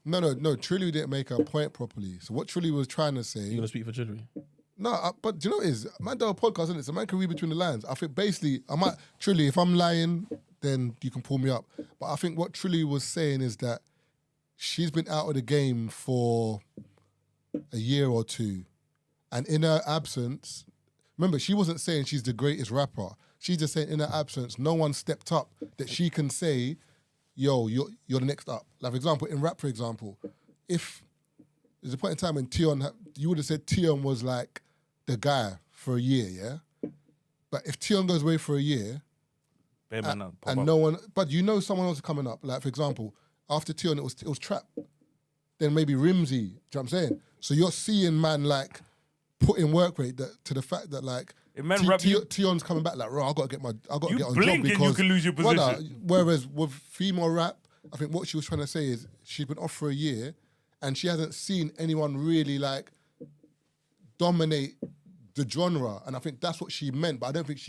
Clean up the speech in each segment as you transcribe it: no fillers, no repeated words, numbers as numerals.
No. Trilly didn't make her point properly. So what Trilly was trying to say... You gonna speak for Trilly? No, but do you know what it is? Man do a podcast, isn't it? So man can read between the lines. I think basically, Trilly, if I'm lying, then you can pull me up. But I think what Trilly was saying is that she's been out of the game for a year or two. And in her absence, remember, she wasn't saying she's the greatest rapper. She's just saying in her absence, no one stepped up that she can say, yo, you're the next up. Like, for example, in rap, for example, if there's a point in time when Tion, you would have said Tion was like the guy for a year, yeah? But if Tion goes away for a year, and no one, but you know someone else is coming up. Like, for example, after Tion, it was Trap. Then maybe Rimsey, do you know what I'm saying? So you're seeing man like put in work rate to the fact that like Tion's coming back like, I gotta get on job because you can lose your position. Whereas with female rap, I think what she was trying to say is she's been off for a year and she hasn't seen anyone really like dominate the genre, and I think that's what she meant. But I don't think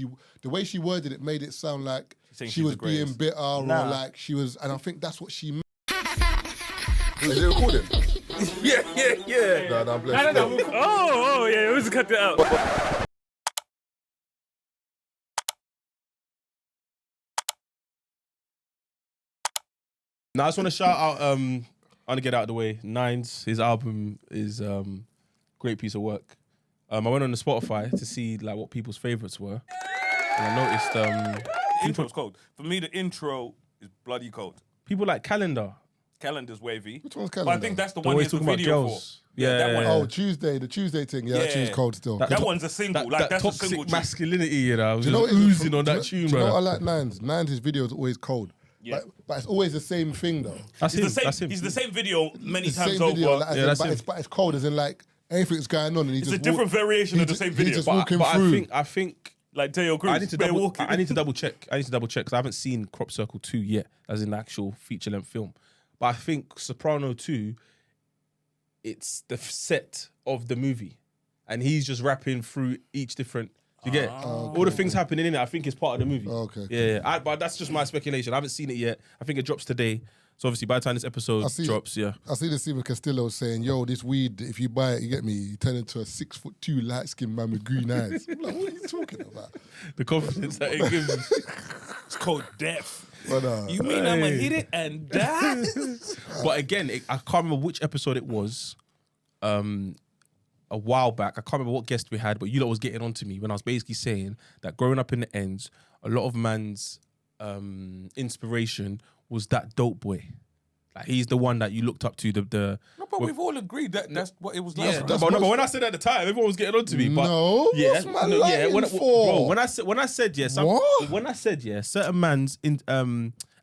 the way she worded it made it sound like she was being bitter or like she was, and I think that's what she meant. Is it recording? Yeah. No, I'm blessed. No. Oh, yeah, let's cut that out. Now I just want to shout out, I want to get out of the way, Nines, his album is great piece of work. I went on the Spotify to see like what people's favourites were. And I noticed... the intro's cold. For me, the intro is bloody cold. People like Calendar. Calendar's wavy. Which one's Calendar? But I think that's the one he's the video for. Yeah, that one. Oh, the Tuesday thing. Yeah, that tune's cold still. That one's a single. That's a toxic single masculinity, you know. Do you know what oozing on that tune, bro. Do you know what I like Nines? Nines' video is always cold. Yeah. But it's always the same thing, though. That's him. He's the same video many times over. Video, like, but it's cold, as in like anything's going on. And it's a different variation of the same video. He's just walking through. I think like Teo Cruz. I need to double check because I haven't seen Crop Circle 2 yet, as in the actual feature length film. But I think Soprano 2, it's the set of the movie, and he's just rapping through each different. You get all the things happening in it. I think it's part of the movie. Okay. Yeah. But that's just my speculation. I haven't seen it yet. I think it drops today. So obviously, by the time this episode drops, yeah. I see the Stephen Castillo saying, "Yo, this weed, if you buy it, you get me, you turn into a 6'2" light-skinned man with green eyes." I'm like, what are you talking about? The confidence that it gives. It's called death. But, you mean I'ma hit it and die? But again, I can't remember which episode it was. A while back, I can't remember what guest we had, but you lot was getting on to me when I was basically saying that growing up in the ends, a lot of man's inspiration was that Dope Boy. Like he's the one that you looked up to. No, but we've all agreed that that's what it was like. Yeah, but when I said at the time, everyone was getting on to me. But no, yeah, what's my lying for? When I said yes, certain man's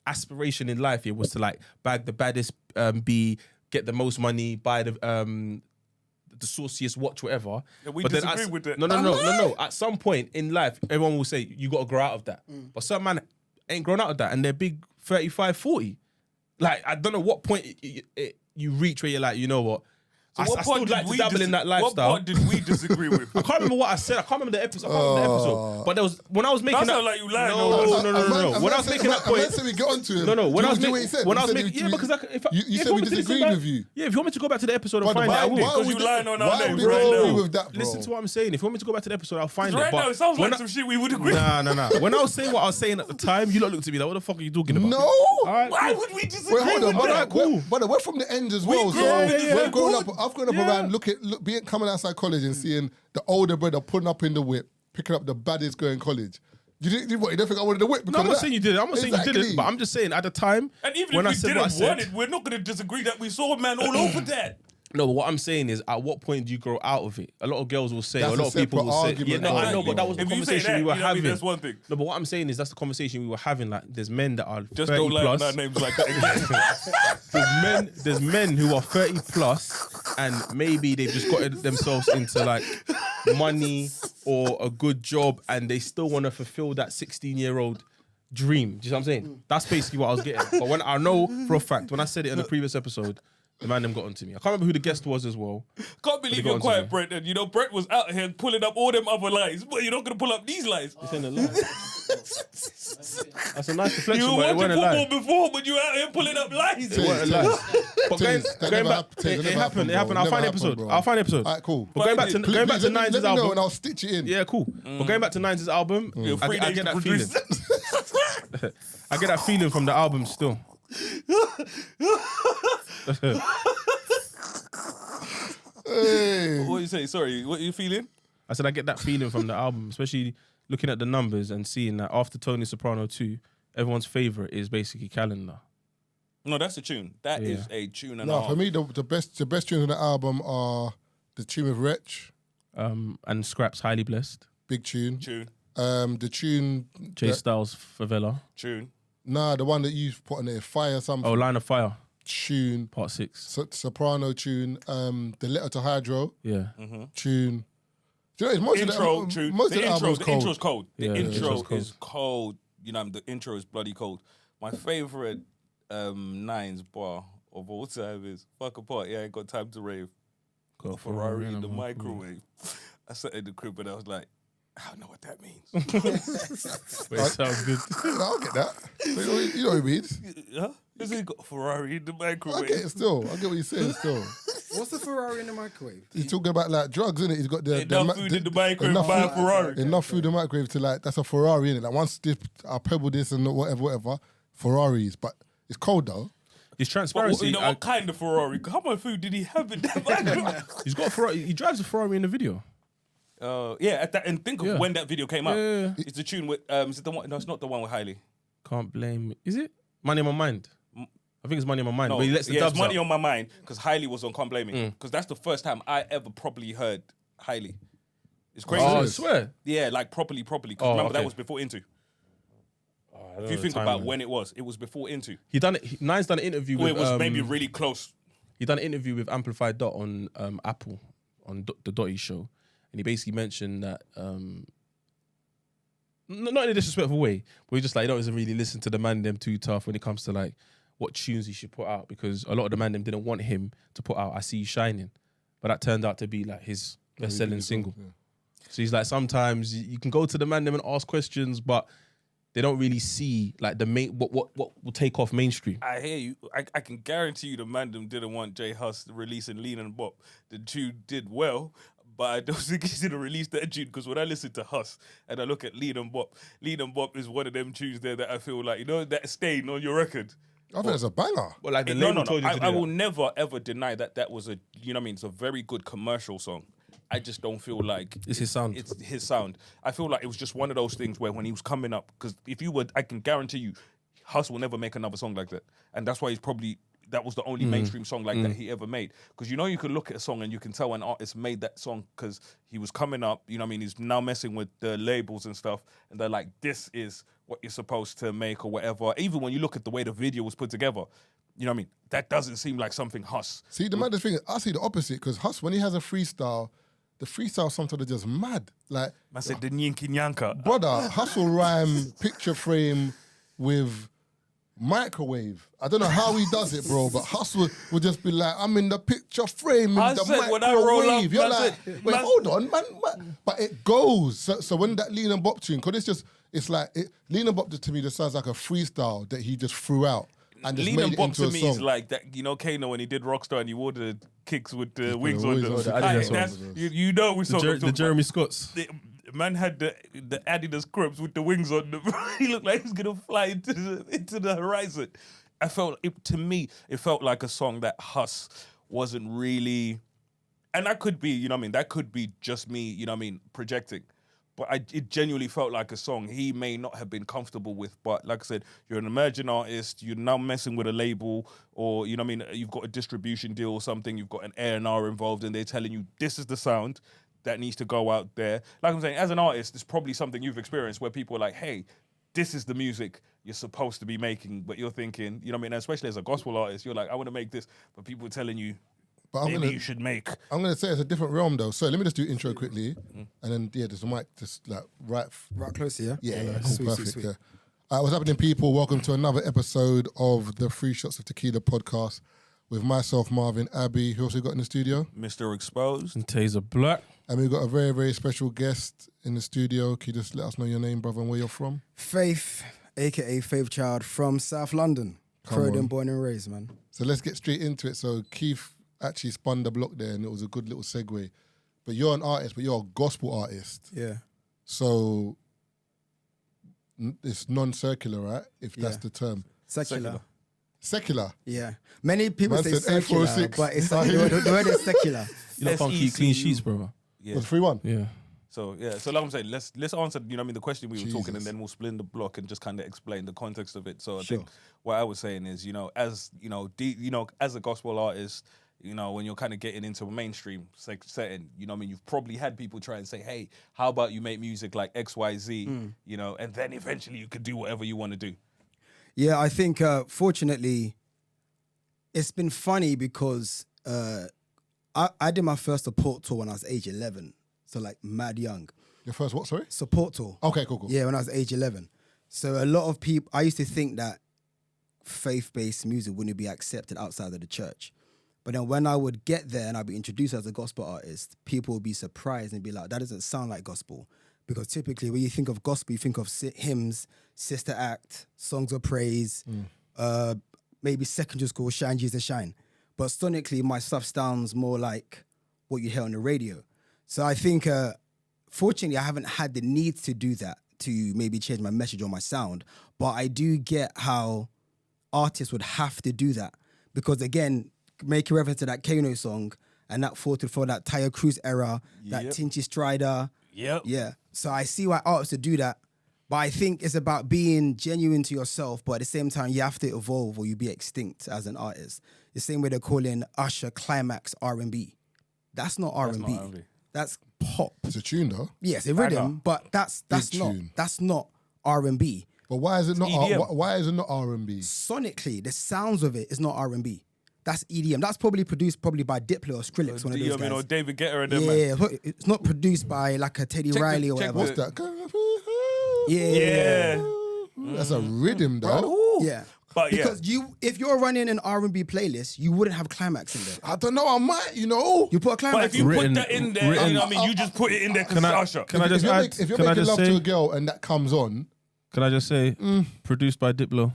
aspiration in life was to like bag the baddest, get the most money, buy the sauciest watch, whatever. Yeah, we disagree with that. No. At some point in life, everyone will say, you got to grow out of that. But some man ain't grown out of that, and they're big 35, 40. Like, I don't know what point you reach where you're like, you know what? So I still like to dabble in that lifestyle. What part did we disagree with? I can't remember what I said. I can't remember the episode. But there was when I was making that. Like you lying. No. When I was making that point, I said we get onto him. No. When I was making, because you said we disagreed with you. Yeah, if you want me to go back to the episode and find it, I will. Because you lying on our names right now. With that, bro? Listen to what I'm saying. If you want me to go back to the episode, I'll find it. Right now, it sounds like some shit we would agree. Nah. When I was saying what I was saying at the time, you lot looked at me like, what the fuck are you talking about? No. Why would we disagree? Wait, hold on. But But we're from the end as well. So we've grown up. I've grown up around coming outside college and seeing the older brother putting up in the whip, picking up the baddest girl in college. You don't think I wanted the whip? No, I'm not saying you did it. I'm not saying you did it, but I'm just saying at the time. And even if we didn't want it, we're not going to disagree that we saw a man all over that. No, but what I'm saying is, at what point do you grow out of it? A lot of girls will say, a lot of people will say, yeah, no, I know, but that was the conversation we were having. That's one thing. No, but what I'm saying is, that's the conversation we were having. Like, there's men that are just 30 don't lie plus. on our names like that again. There's men who are 30 plus, and maybe they've just got themselves into like money or a good job, and they still want to fulfill that 16-year-old dream. Do you know what I'm saying? That's basically what I was getting. But when I know for a fact, when I said it in the previous episode, the man them got onto me. I can't remember who the guest was as well. Can't believe you're quiet, Brett. And you know, Brett was out here pulling up all them other lies, but you're not going to pull up these lies. This ain't a lie. That's a nice reflection, You were but it watching wasn't a lie. football before, but you out here pulling up lies. It wasn't a lie. But going back, it happened. It happened. I'll find the episode. I'll find the episode. All right, cool. But going back to Please, let 90s me know album. and I'll stitch it in. Yeah, cool. But going back to 90s album, I get that feeling. I get that feeling from the album still. Hey. What you say? Sorry, what are you feeling? I said I get that feeling from the album, especially looking at the numbers and seeing that after Tony Soprano 2, everyone's favourite is basically Calendar. No, that's a tune. That is a tune and a No, half. for me, the best tunes on the album are the tune with Wretch, And Scrap's Highly Blessed. big tune. Tune. The tune. J Styles Favela. Tune. Nah, the one that you put on there, Fire something. Oh, Line of Fire, Tune. Part 6. Soprano tune. The Letter to Hydro Yeah. tune. Do you know, most Intro of the, tune. most The of the intro, album's the cold. intro's cold. The Yeah, the intro intro's cold. is cold. You know, the intro is bloody cold. My favourite Nines bar of all time is Fuck Apart. Yeah, I ain't got time to rave. Got a Ferrari in the microwave. I sat in the crib and I was like, I don't know what that means. But it sounds good. I'll get that. You know what it means. Huh? This has got a Ferrari in the I microwave. get it still. I get what you're saying still. What's the Ferrari in the microwave? He's talking about like drugs, isn't it? He's got Enough food in the microwave to buy a Ferrari. Enough food in the microwave to like, that's a Ferrari, innit? Like once I pebble this and whatever, Ferraris. But it's cold though. It's But transparency. you know, what kind of Ferrari? How much food did he have in that microwave? He's got a Ferrari. He drives a Ferrari in the video. And think of when that video came out. Yeah. It's the tune with, is it the one? No, it's not the one with Hailey. Can't blame me. Is it? Money on My Mind. I think it's Money on My Mind. No, But he lets the it's dubs Money out. on My Mind because Hailey was on Can't Blame Me. Because that's the first time I ever properly heard Hailey. It's crazy. Oh, I swear. Yeah, like properly. Because remember, that was before Into. If you think about when it was before Into. Nine's done an interview Or with... it was maybe really close. He done an interview with Amplified Dot on Apple, on the Dotty show. And he basically mentioned that... not in a disrespectful way, but he's just like, he doesn't really listen to the man them too tough when it comes to like what tunes he should put out, because a lot of the man them didn't want him to put out I See You Shining, but that turned out to be like his best-selling single. Yeah. So he's like, sometimes you can go to the man them and ask questions, but they don't really see like the main what will take off mainstream. I hear you. I can guarantee you the man them didn't want J Hus releasing Lean and Bop. The tune did well, but I don't think he's gonna release that tune, because when I listen to Hus and I look at Lean and Bop is one of them tunes there that I feel like, you know, that stain on your record. I think it's a banger. But like the No. label told you to do I that. will never ever deny that was a, you know what I mean, it's a very good commercial song. I just don't feel like It's his sound. It's his sound. I feel like it was just one of those things where when he was coming up, because if you would, I can guarantee you, Hus will never make another song like that, and that's why that was the only mainstream song like that he ever made. Because you know, you can look at a song and you can tell an artist made that song because he was coming up. You know what I mean? He's now messing with the labels and stuff, and they're like, "This is what you're supposed to make" or whatever. Even when you look at the way the video was put together, you know what I mean? That doesn't seem like something Hus. See, the maddest thing is, I see the opposite, because Hus, when he has a freestyle, the freestyle sometimes are just mad. Like, I said the Yinky Nyanka. brother, Hus will rhyme picture frame with microwave. I don't know how he does it, bro, but Hus will just be like, I'm in the picture frame in I the said, microwave. when I roll up, You're I like, said, wait, man- hold on, man. But it goes. So when that Lean and Bop tune, because it's like, Lean and Bop to me just sounds like a freestyle that he just threw out. And just Lean made and it Bop into to a me song. is like that, you know, Kano when he did Rockstar and he wore the kicks with the wings on wings them. on the Adidas That's- ones. you know we saw The Jeremy Scotts. The man had the Adidas crepes with the wings on them. He looked like he was gonna fly into the horizon. To me, it felt like a song that Hus wasn't really, and that could be, you know what I mean, that could be just me, you know what I mean, projecting. But it genuinely felt like a song he may not have been comfortable with. But like I said, you're an emerging artist, you're now messing with a label, or, you know what I mean, you've got a distribution deal or something, you've got an A&R involved, and they're telling you this is the sound that needs to go out there. Like I'm saying, as an artist, it's probably something you've experienced where people are like, hey, this is the music you're supposed to be making, but you're thinking, you know what I mean, especially as a gospel artist, you're like, I want to make this, but people are telling you, But maybe you should make. I'm going to say it's a different realm though. So let me just do intro quickly. And then, there's a mic just like right closer, yeah? Yeah, cool, Sweet, perfect. sweet. Yeah. What's happening, people? Welcome to another episode of the Free Shots of Tequila podcast. with myself, Marvin Abbey. Who else we got in the studio? Mr. Exposed. And Tazer Black. And we've got a very, very special guest in the studio. Can you just let us know your name, brother, and where you're from? Faith, aka Faith Child from South London. Croydon, born and raised, man. So let's get straight into it. So Keith actually spun the block there, and it was a good little segue. But you're an artist, but you're a gospel artist. Yeah. So it's non-circular, right? If that's the term. Secular. Secular. Yeah. Many people Man say said secular, A406. but it's like, the word is secular. You know, can't keep clean sheets, brother. Yeah. Was 3-1? Yeah. So like I'm saying, let's answer, the question we were talking, and Jesus. then we'll split the block and just kind of explain the context of it. So I think what I was saying is, as as a gospel artist, when you're kind of getting into a mainstream setting, you've probably had people try and say, hey, how about you make music like XYZ, and then eventually you could do whatever you want to do. Yeah, I think, fortunately, it's been funny because I did my first support tour when I was age 11. So, like, mad young. Your first what, sorry? Support tour. Okay, cool. Yeah, when I was age 11. So, a lot of people, I used to think that faith-based music wouldn't be accepted outside of the church. But then when I would get there and I'd be introduced as a gospel artist, people would be surprised and be like, that doesn't sound like gospel. Because typically when you think of gospel, you think of hymns, sister act, songs of praise, maybe secondary school, Shine Jesus Shine. But sonically, my stuff sounds more like what you hear on the radio. So I think, fortunately, I haven't had the need to do that, to maybe change my message or my sound. But I do get how artists would have to do that. Because again, making reference to that Kano song and that for that Tyre Cruise era, that Tinchy Strider. Yep. Yeah. So I see why artists would do that. But I think it's about being genuine to yourself, but at the same time, you have to evolve or you be extinct as an artist. The same way they're calling Usher Climax R&B. That's not R&B. That's pop. It's a tune, though. Yes, a rhythm, but that's not R&B. But why is it not? EDM. Why is it not R&B? Sonically, the sounds of it is not R&B. That's EDM. That's probably produced by Diplo or Skrillex, one of those guys. Or David Guetta and them, man. Yeah, it's not produced by like a Teddy Riley or whatever. What's that? Yeah. That's a rhythm, though. Yeah. But because if you're running an R&B playlist, you wouldn't have climax in there. I don't know. I might, You put a But climax if you Written- put that in there, you just put it in there because Usher. Can I just add? If you're Can I making just love to a say? girl and that comes on, Can I just say? Produced by Diplo.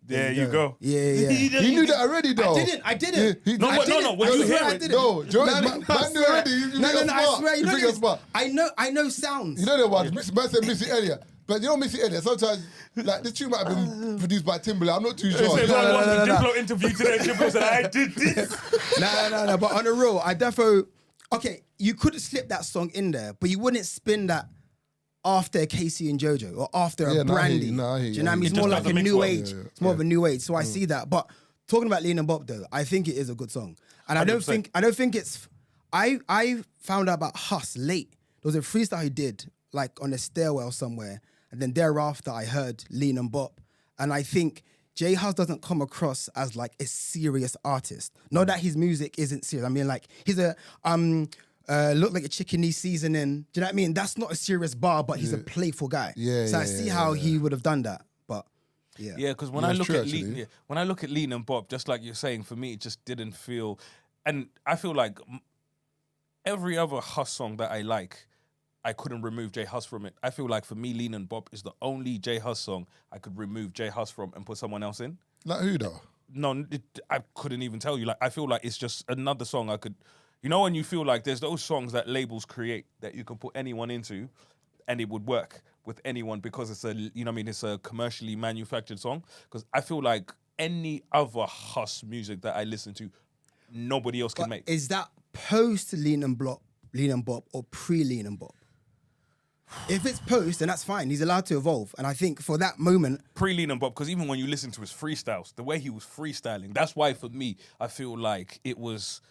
There you go. Yeah. he knew that already, though. I didn't. No, when you hear I it, didn't. No, Joe, man knew already. You No, think you're I smart. swear. You think you're smart. I know sounds. You know the one. Man said Missy Elliott. But you know Missy Elliott, sometimes, like, this tune might have been produced by Timberlake. I'm not too sure. I watched the Diplo interview today. Diplo said, I did this. No. But on the real, I defo. Okay, you could slip that song in there, but you wouldn't spin that after Casey and JoJo or after a Brandy. I hear you. Do you know what I mean? It It's more just like a doesn't new mix age. well. It's more of a new age. So I see that. But talking about Lean and Bob though, I think it is a good song. And I don't 100%. think it's I found out about Huss late. There was a freestyle he did, like on a stairwell somewhere. And then thereafter I heard Lean and Bop. And I think J Hus doesn't come across as like a serious artist. Not that his music isn't serious. I mean, like he's a look like a chicken needs seasoning. Do you know what I mean? That's not a serious bar, but he's a playful guy. So I see how he would have done that. But yeah. Yeah, because when Yeah, I it's look true, at Lean, actually. when I look at Lean and Bob, just like you're saying, for me it just didn't feel, and I feel like every other Huss song that I like, I couldn't remove J Hus from it. I feel like for me, Lean and Bob is the only J Hus song I could remove J Hus from and put someone else in. Like who, though? No, I couldn't even tell you. Like I feel like it's just another song I could. You know when you feel like there's those songs that labels create that you can put anyone into, and it would work with anyone because it's it's a commercially manufactured song. Because I feel like any other Huss music that I listen to, nobody else can But make. is that post Lean and Bob or pre Lean and Bob? If it's post, then that's fine. He's allowed to evolve. And I think for that moment... Pre-Lean and Bob, because even when you listen to his freestyles, the way he was freestyling, that's why for me, I feel like it was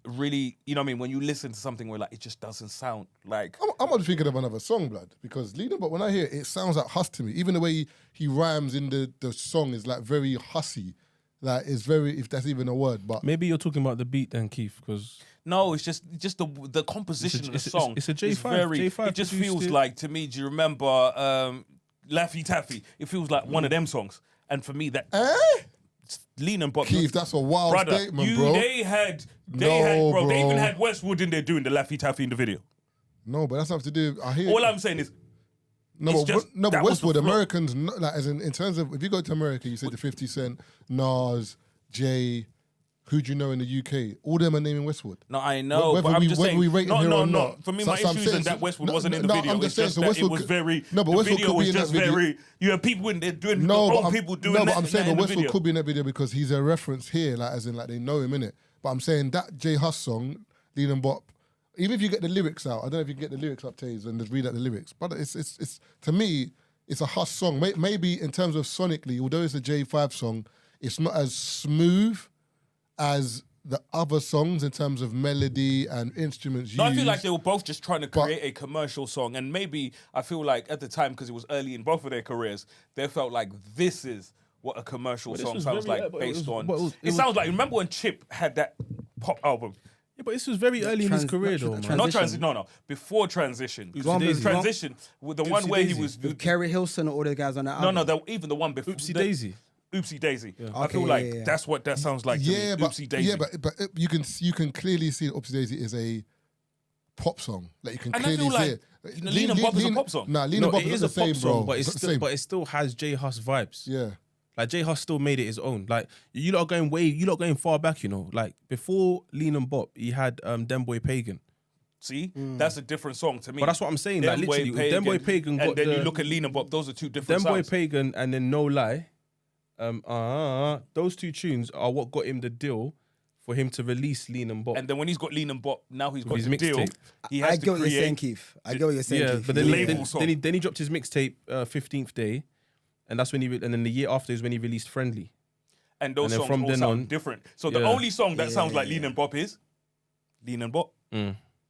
really, when you listen to something where like it just doesn't sound like... I'm not thinking of another song, blood, because Leader, but when I hear it, it sounds like Huss to me. Even the way he rhymes in the song is like very hussy. Like it's very, if that's even a word, but... Maybe you're talking about the beat then, Keith, because... No, it's just the composition of the song. It's a J5. is very, J5 it just produced feels it. like, to me, do you remember Laffy Taffy? It feels like one of them songs. And for me, that... Lean and Bop. Keith, that's a wild Brother, statement, bro. They had, No, bro. They bro. even had Westwood in there doing the Laffy Taffy in the video. No, but that's not to do. I hear. All I'm saying is, No, It's but, just- no, but that was the Westwood, flow. Americans, like as in terms of, if you go to America, you say the 50 Cent, Nas, Jay, who do you know in the UK? All them are naming Westwood. no, I know, Whether but I'm we- just whether saying, we rate him here or not. For me, So- my so I'm issue saying- isn't that Westwood no, wasn't in the no, video. I'm It's just saying, just so that it Westwood was could- very. No, but the Westwood video could be was in that just video. very. You have people in there doing No, old but people doing no, that. but I'm saying, that but in the Westwood video. could be in that video because he's a reference here, like as in like they know him in it. But I'm saying that J Hus song, Lean and Bop, even if you get the lyrics out, I don't know if you can get the lyrics up, Taze, and just read out the lyrics. But it's to me, it's a Hus song. Maybe in terms of sonically, although it's a J5 song, it's not as smooth as the other songs in terms of melody and instruments used. No, I feel like they were both just trying to But- create a commercial song, and maybe I feel like at the time because it was early in both of their careers, they felt like this is what a commercial But this song was sounds very- like but it based was- on. but it was- sounds like, remember when Chip had that pop album? Yeah, but this was very early in his career, though, man. Not Transition. transition. No. Before transition. One was- Transition with the one Oopsie where he Daisy. was. With Kerry Hilson and all the guys on that No, album. even the one before. Oopsie Daisy. Oopsie Daisy. I Okay, feel like yeah. that's what that sounds like. yeah, to me. but Oopsie Daisy. but you can clearly see that Oopsie Daisy is a pop song. Like you can And I clearly feel see like it. Lean and Bop is a pop song. Nah, Lean No, and Bop it is is not a the pop same, song, bro. but It's it's not the still, same. it still has J Hus vibes. Yeah. Like J Hus still made it his own. Like you lot are going far back, you know. Like before Lean and Bop, he had Dem Boy Pagan. See, that's a different song to me. But that's what I'm saying. Like Dem Boy literally, Dem Boy Pagan got and then the, you look at Lean and Bop. Those are two different Dem Boy sounds. Pagan and then No Lie. Those two tunes are what got him the deal for him to release Lean and Bop. And then when he's got Lean and Bop, now he's got his the deal. mixtape. He has I to get what you're saying, create. Keith. I get what you're saying, Yeah, Keith. but then, Label then, song. then he dropped his mixtape 15th Day, and that's when and then the year after is when he released Friendly. And those And then songs from all then sound on- different. So the Yeah. only song that sounds like Lean and Bop is Lean and Bop.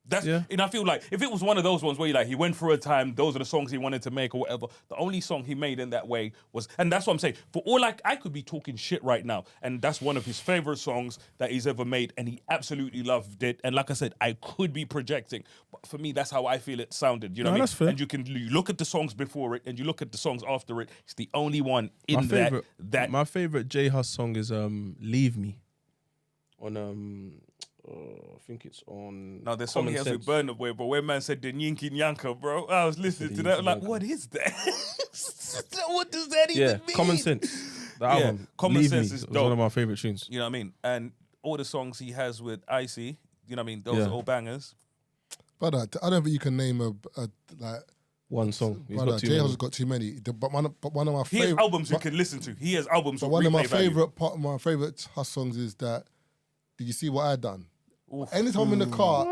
That's Yeah. and I feel like if it was one of those ones where you like he went through a time, those are the songs he wanted to make or whatever. The only song he made in that way was, and that's what I'm saying. For all I could be talking shit right now, and that's one of his favorite songs that he's ever made, and he absolutely loved it. And like I said, I could be projecting, but for me, that's how I feel it sounded. You know No, what I mean? that's fair. And you look at the songs before it, and you look at the songs after it. It's the only one in My favorite J Hus song is Leave Me. On I think it's on. Now, there's song he Common has with Sense. Burna Boy, but when man said the Yinky Yanka, bro, I was listening to that. I'm like, what is that? What does that even Yeah, mean? Common Sense. The album. Common Leave Sense Me is was one dope. of my favorite tunes. You know what I mean? And all the songs he has with Icy, you know what I mean? Those Yeah. are all bangers. But I don't think you can name a like. One song. He's Brother, got too J Hus many. has got too many. But one of my He has favorite albums you can listen to. He has albums But with one of my replay value. favorite Hus songs is that. Did you see what I done? Oof. Anytime I'm in the car,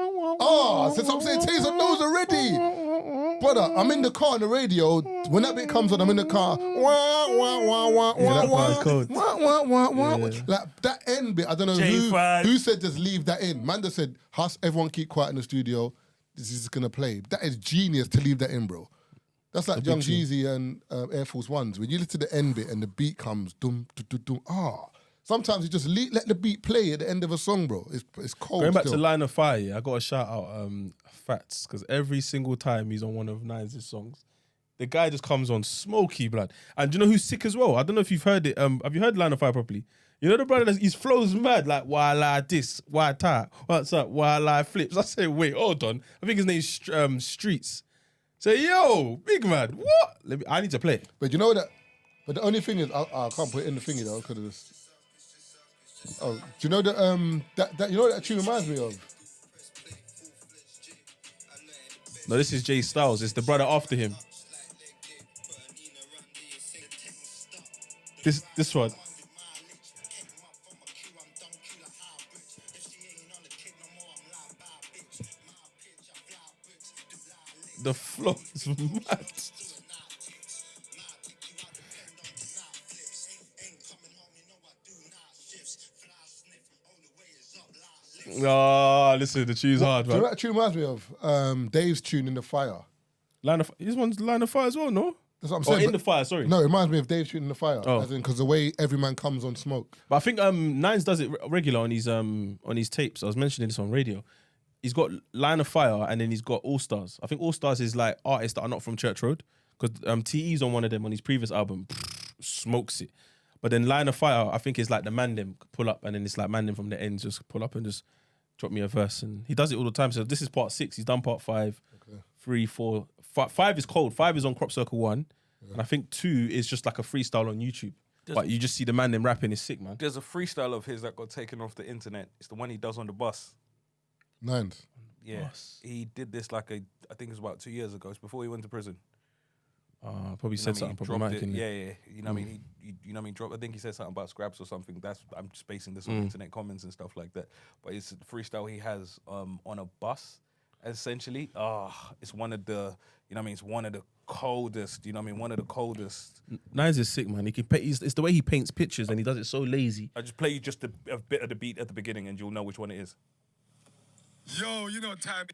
since I'm saying Taser knows already. Brother, I'm in the car on the radio. When that bit comes on, I'm in the car. Wah, wah, wah, wah, Yeah, wah, that part is wah, cold. wah, wah, wah, wah. Yeah. Like that end bit, I don't know J5. who said just leave that in. Man just said, Hus, everyone keep quiet in the studio. This is gonna play. That is genius to leave that in, bro. That's like Young Jeezy and Air Force Ones. When you listen to the end bit and the beat comes, dum, dum, dum, dum, sometimes you just let the beat play at the end of a song, bro. It's cold. Going back still. to Line of Fire, yeah, I got to shout out Fats, because every single time he's on one of Nines' songs, the guy just comes on smoky blood. And do you know who's sick as well? I don't know if you've heard it. Have you heard Line of Fire properly? You know the brother, his flow's mad, like, while I this, why that, what's up, while I flips. I say, wait, hold on. I think his name's Streets. Say, yo, big man, what? I need to play it. But you know that. But the only thing is, I can't put it in the thingy though because of this. Oh, do you know that that you know what that tune reminds me of? No, this is Jay Styles. It's the brother after him. This one. The flow is mad. Oh, listen, the tune's hard, Do you know man. what that tune reminds me of? Dave's tune in the fire. This one's Line of Fire as well, no? That's what I'm Oh, saying. In but- the Fire, sorry. No, it reminds me of Dave's tune in the fire. Oh. As in, because the way every man comes on smoke. But I think Nines does it regular on his tapes. I was mentioning this on radio. He's got Line of Fire and then he's got All Stars. I think All Stars is like artists that are not from Church Road, because TE's on one of them on his previous album, smokes it. But then Line of Fire, I think it's like the man them pull up, and then it's like man them from the ends just pull up and just drop me a verse, and he does it all the time. So this is part 6. He's done part 5, 3, 4, 5 is cold. 5 is on Crop Circle 1, and I think 2 is just like a freestyle on YouTube. But you just see the man them rapping is sick, man. There's a freestyle of his that got taken off the internet. It's the one he does on the bus. Nines. Yeah, he did this I think it was about 2 years ago. It's before he went to prison. Probably said something problematic. Yeah. You know what I mean? You know what I mean? I think he said something about scraps or something. I'm just basing this on internet comments and stuff like that. But it's the freestyle he has on a bus, essentially. It's one of the, you know what I mean? It's one of the coldest, you know what I mean? One of the coldest. Nines is sick, man. He can it's the way he paints pictures, and he does it so lazy. I just play you just a bit of the beat at the beginning, and you'll know which one it is. Yo, you know time.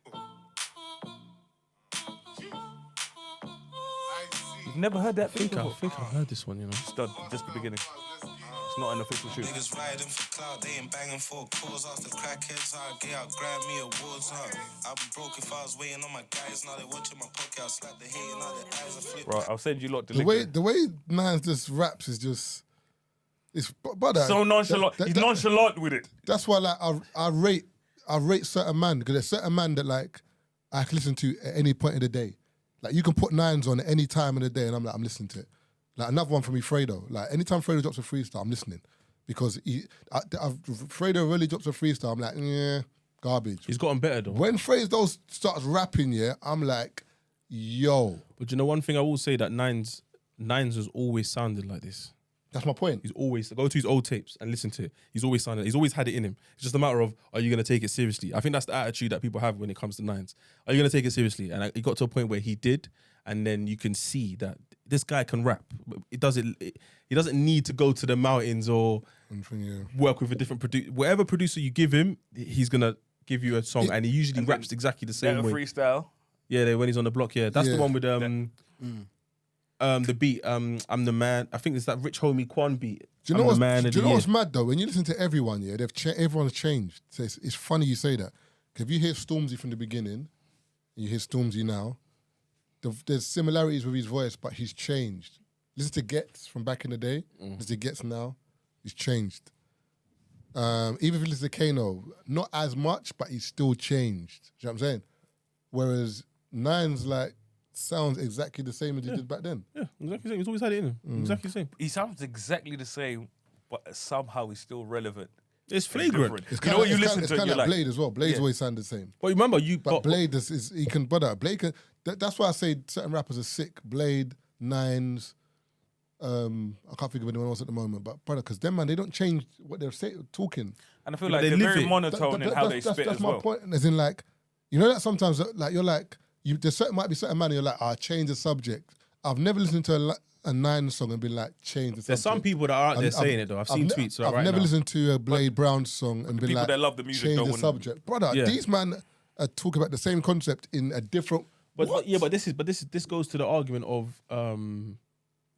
You've never heard that I think I've heard this one, you know. Just the beginning. It's not an official shoot. Niggas riding for cloud, they ain't banging for a cause. After crackheads, I get out, grab me awards, I'd be broke if I was waiting on my guys. Now they watching my pocket, I'll slap the hate and all their eyes are flip. Bro, I'll send you lot The way Nines just raps is just, it's brother. so nonchalant. He's nonchalant with it. That's why like I rate certain man, because there's certain man that like I can listen to at any point of the day. Like you can put Nines on at any time of the day, and I'm listening to it. Like another one from me, Fredo. Like anytime Fredo drops a freestyle, I'm listening because Fredo really drops a freestyle. I'm like, yeah, garbage. He's gotten better though. When Fredo starts rapping, yeah, I'm like, yo. But you know one thing I will say, that Nines has always sounded like this. That's my point. He's always, go to his old tapes and listen to it. He's always had it in him. It's just a matter of, are you going to take it seriously? I think that's the attitude that people have when it comes to Nines. Are you going to take it seriously? And he got to a point where he did, and then you can see that this guy can rap. He doesn't need to go to the mountains or work with a different producer. Whatever producer you give him, he's going to give you a song, and he usually raps exactly the same way. Freestyle. Yeah, when he's on the block, yeah. That's the one with the beat, I'm the man. I think it's that Rich Homie Quan beat. Do you know what's mad though? When you listen to everyone, yeah, everyone's changed. So it's funny you say that. If you hear Stormzy from the beginning, and you hear Stormzy now, there's similarities with his voice, but he's changed. Listen to Gets from back in the day. Listen to Gets now, he's changed. Even if you listen to Kano, not as much, but he's still changed. You know what I'm saying? Whereas Nines like sounds exactly the same as he did back then. Yeah, exactly the same. He's always had it in him. Exactly the same. He sounds exactly the same, but somehow he's still relevant. It's flagrant. It's You know what you listen it's to, kind you're of like like... Blade as well. Blade's always sound the same. But remember, But Blade he can, brother. Blade can. That's why I say certain rappers are sick. Blade, Nines. I can't think of anyone else at the moment, but brother, because them man, they don't change what they're talking. And I feel like they're very monotone in how they spit that's as my well. point. As in, like, you know that sometimes, like, you're like, might be certain man, you're like, change the subject. I've never listened to a Nines song and been like, change the subject. There's some people that are out there saying it though. I've seen tweets right now. I've never listened to a Blade Brown song and been people like, that love the music change don't the want- subject. Brother, these man are talking about the same concept in a different... But this goes to the argument of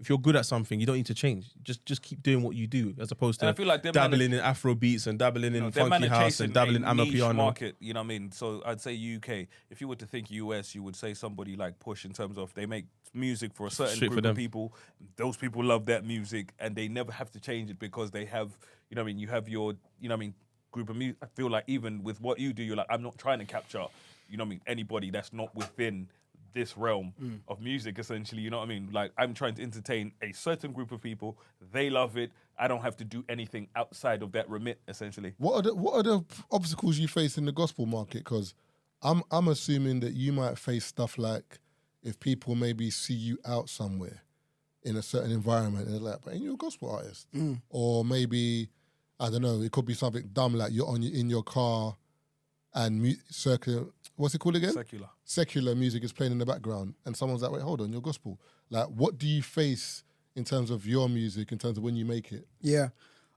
if you're good at something, you don't need to change. Just keep doing what you do, as opposed to I feel like dabbling in Afro beats and dabbling in funky house and dabbling in Amapiano. Market, you know what I mean? So I'd say UK. If you were to think US, you would say somebody like Push, in terms of they make music for a certain Straight for group them. of people. Those people love that music, and they never have to change it because they have, you know what I mean? You have your, you know what I mean, group of music. I feel like even with what you do, you're like, I'm not trying to capture, you know what I mean, anybody that's not within this realm of music, essentially, you know what I mean? Like, I'm trying to entertain a certain group of people. They love it. I don't have to do anything outside of that remit, essentially. What are the obstacles you face in the gospel market? Because I'm assuming that you might face stuff like if people maybe see you out somewhere in a certain environment and they're like, but ain't you a gospel artist? Or maybe, I don't know, it could be something dumb like you're in your car and what's it called again? Secular music is playing in the background, and someone's like, wait, hold on, you're gospel. Like, what do you face in terms of your music, in terms of when you make it? Yeah.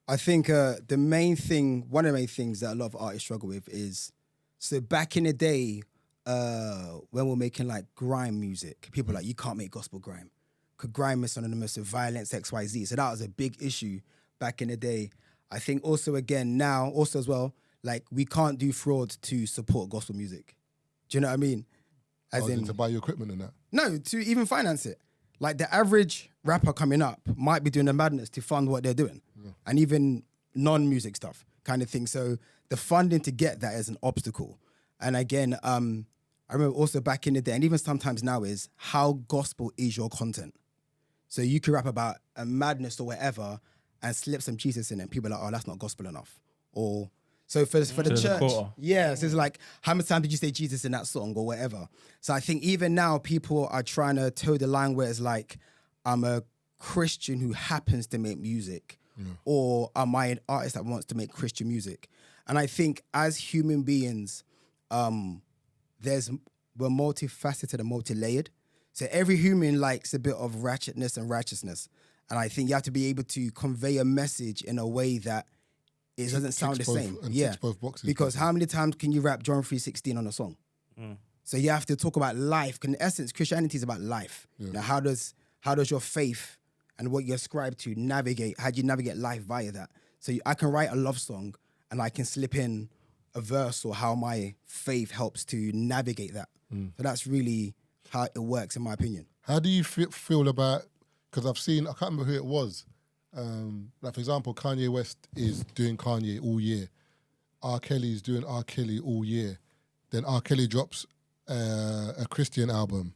I think one of the main things that a lot of artists struggle with is, so back in the day, when we're making like grime music, people are like, you can't make gospel grime. Because grime is synonymous with violence, XYZ. So that was a big issue back in the day. I think also again now, also as well, like we can't do fraud to support gospel music. Do you know what I mean? As in to buy your equipment and that? No, to even finance it. Like the average rapper coming up might be doing the madness to fund what they're doing, and even non-music stuff kind of thing. So the funding to get that is an obstacle. And again, I remember also back in the day, and even sometimes now, is how gospel is your content. So you could rap about a madness or whatever and slip some Jesus in it, and people are like, oh, that's not gospel enough. Or so for the church, yeah, so it's like, how many times did you say Jesus in that song or whatever? So I think even now people are trying to toe the line where it's like, I'm a Christian who happens to make music, or am I an artist that wants to make Christian music? And I think as human beings, we're multifaceted and multi-layered. So every human likes a bit of ratchetness and righteousness. And I think you have to be able to convey a message in a way that it doesn't sound the same. Ticks both boxes. Because how many times can you rap John 3:16 on a song? So you have to talk about life. In essence, Christianity is about life. Now, how does your faith and what you ascribe to navigate? How do you navigate life via that? So I can write a love song and I can slip in a verse or how my faith helps to navigate that. So that's really how it works, in my opinion. How do you feel about, because I can't remember who it was. Like, for example, Kanye West is doing Kanye all year. R. Kelly is doing R. Kelly all year. Then R. Kelly drops a Christian album.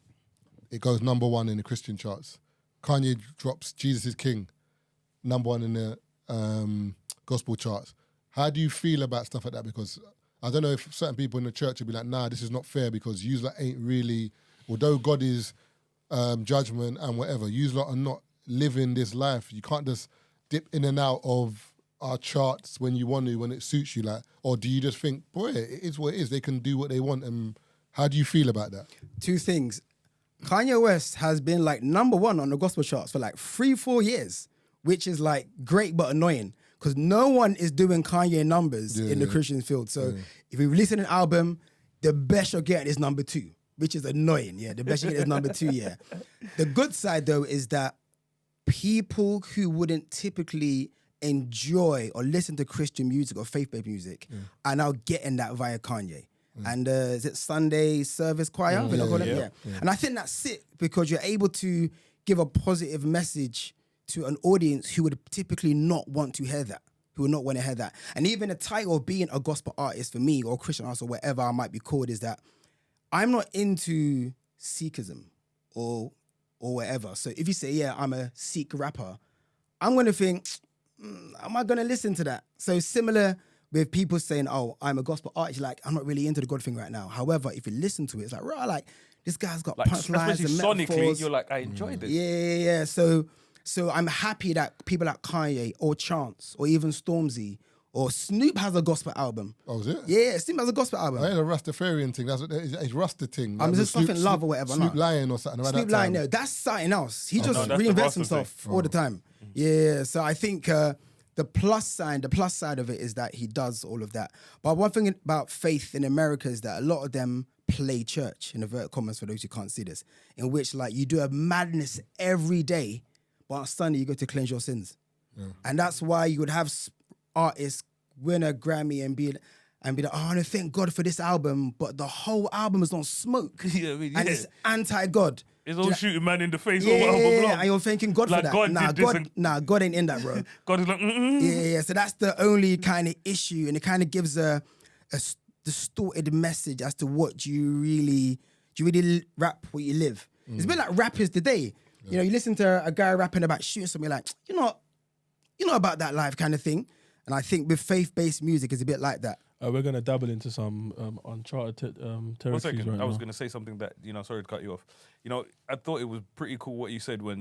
It goes number 1 in the Christian charts. Kanye drops Jesus is King, number 1 in the gospel charts. How do you feel about stuff like that? Because I don't know if certain people in the church would be like, nah, this is not fair because yous lot ain't really, although God is judgment and whatever, yous lot are not living this life. You can't just dip in and out of our charts when you want to, when it suits you. Like, or do you just think, boy, it is what it is. They can do what they want. And how do you feel about that? 2 things. Kanye West has been like number 1 on the gospel charts for like 3-4 years, which is like great but annoying because no one is doing Kanye numbers in the Christian field. So if you're releasing an album, the best you're getting is number 2, which is annoying. Yeah, the best you get is number 2. Yeah. The good side though is that people who wouldn't typically enjoy or listen to Christian music or faith-based music are now getting that via Kanye. And is it Sunday service choir? Yeah. And I think that's sick because you're able to give a positive message to an audience who would typically not want to hear that, who would not want to hear that. And even the title of being a gospel artist for me, or Christian artist, or whatever I might be called, is that I'm not into Sikhism or whatever. So if you say, yeah, I'm a Sikh rapper, I'm going to think, am I going to listen to that? So similar with people saying, oh, I'm a gospel artist, like, I'm not really into the God thing right now. However, if you listen to it, it's like, right, like, this guy's got like, punchlines and sonically, metaphors. you're like, I enjoyed this. Yeah. So I'm happy that people like Kanye or Chance or even Stormzy or Snoop has a gospel album. Oh, is it? Yeah, Snoop has a gospel album. I had a Rastafarian thing. That's what it's Rasta thing. Is it something love or whatever? Snoop Lion or something. Snoop Lion, no, that's something else. He just reinvents himself all the time. Yeah, so I think the plus side of it is that he does all of that. But one thing about faith in America is that a lot of them play church, in inverted commas for those who can't see this, in which like you do a madness every day, but on Sunday you go to cleanse your sins. And that's why you would have artists win a Grammy and be like, oh, I thank God for this album, but the whole album is on smoke. And it's anti-God. It's all shooting man in the face. Yeah, and you're thanking God like for that. God God ain't in that, bro. God is like, Yeah. So that's the only kind of issue, and it kind of gives a distorted message as to what do you really rap, what you live. It's a bit like rappers today. You know, you listen to a guy rapping about shooting something, like, you're not about that life kind of thing. And I think with faith-based music, it's a bit like that. We're going to dabble into some uncharted territories. 1 second, right I was now. going to say something that, sorry to cut you off. I thought it was pretty cool what you said when,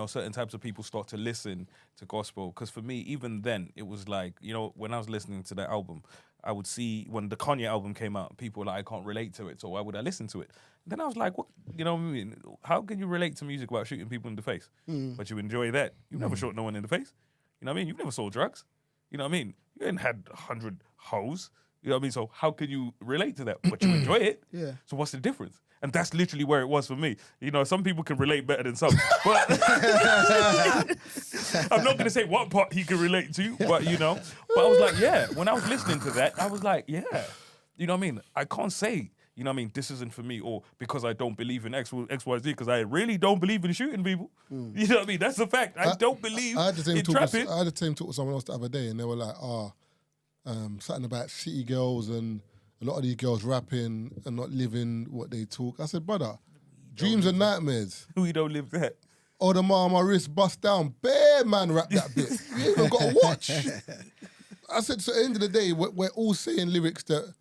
certain types of people start to listen to gospel. Because for me, even then, it was like, when I was listening to that album, I would see when the Kanye album came out, people were like, I can't relate to it, so why would I listen to it? Then I was like, what? You know what I mean? How can you relate to music about shooting people in the face? But you enjoy that. You've never shot no one in the face. You know what I mean? You've never sold drugs. You know what I mean? You ain't had 100 hoes. You know what I mean? So how can you relate to that? But you enjoy it. Yeah. So what's the difference? And that's literally where it was for me. Some people can relate better than some. But I'm not going to say what part he can relate to, but But I was like, yeah. When I was listening to that, I was like, yeah. You know what I mean? I can't say, you know what I mean, this isn't for me, or because I don't believe in X, Y, Z, because I really don't believe in shooting people. You know what I mean? That's a fact. I don't believe I had the same in talk trapping. I had the same talk with someone else the other day, and they were like, something about city girls and a lot of these girls rapping and not living what they talk. I said, brother, dreams and nightmares. We don't live that. Oh, the man, my wrist bust down. Bare man rap that bit. You ain't even got to watch. I said, so at the end of the day, we're all saying lyrics that...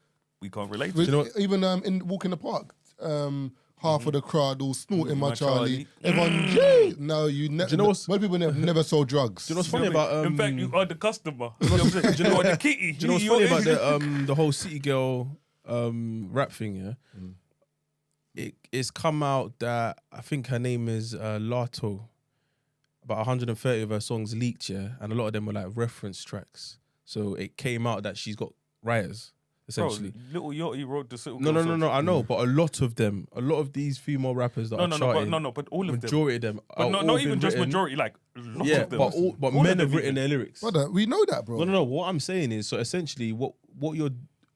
We can't relate We- to. know what? Even in Walk in the Park, half of the crowd all snorting my My Charlie. Charlie. Everyone, no, you never. you know what's- most people never sold drugs. Do you know what's funny about? In fact, you are the customer. Do you know what I'm saying? do you know Or the kitty. Do you know what's funny about the whole City Girl rap thing? Yeah, it's come out that I think her name is Lato. About 130 of her songs leaked, yeah, and a lot of them were like reference tracks. So it came out that she's got writers essentially. Bro, Little Yachty wrote the Little No, Girl no, songs. I know, but a lot of these female rappers that are charting, but all of them. majority of them, But are not all even been just written- majority, like lots Yeah, of them. but All men of have them written even. their lyrics. Brother, we know that, bro. No. What I'm saying is, so essentially, what you're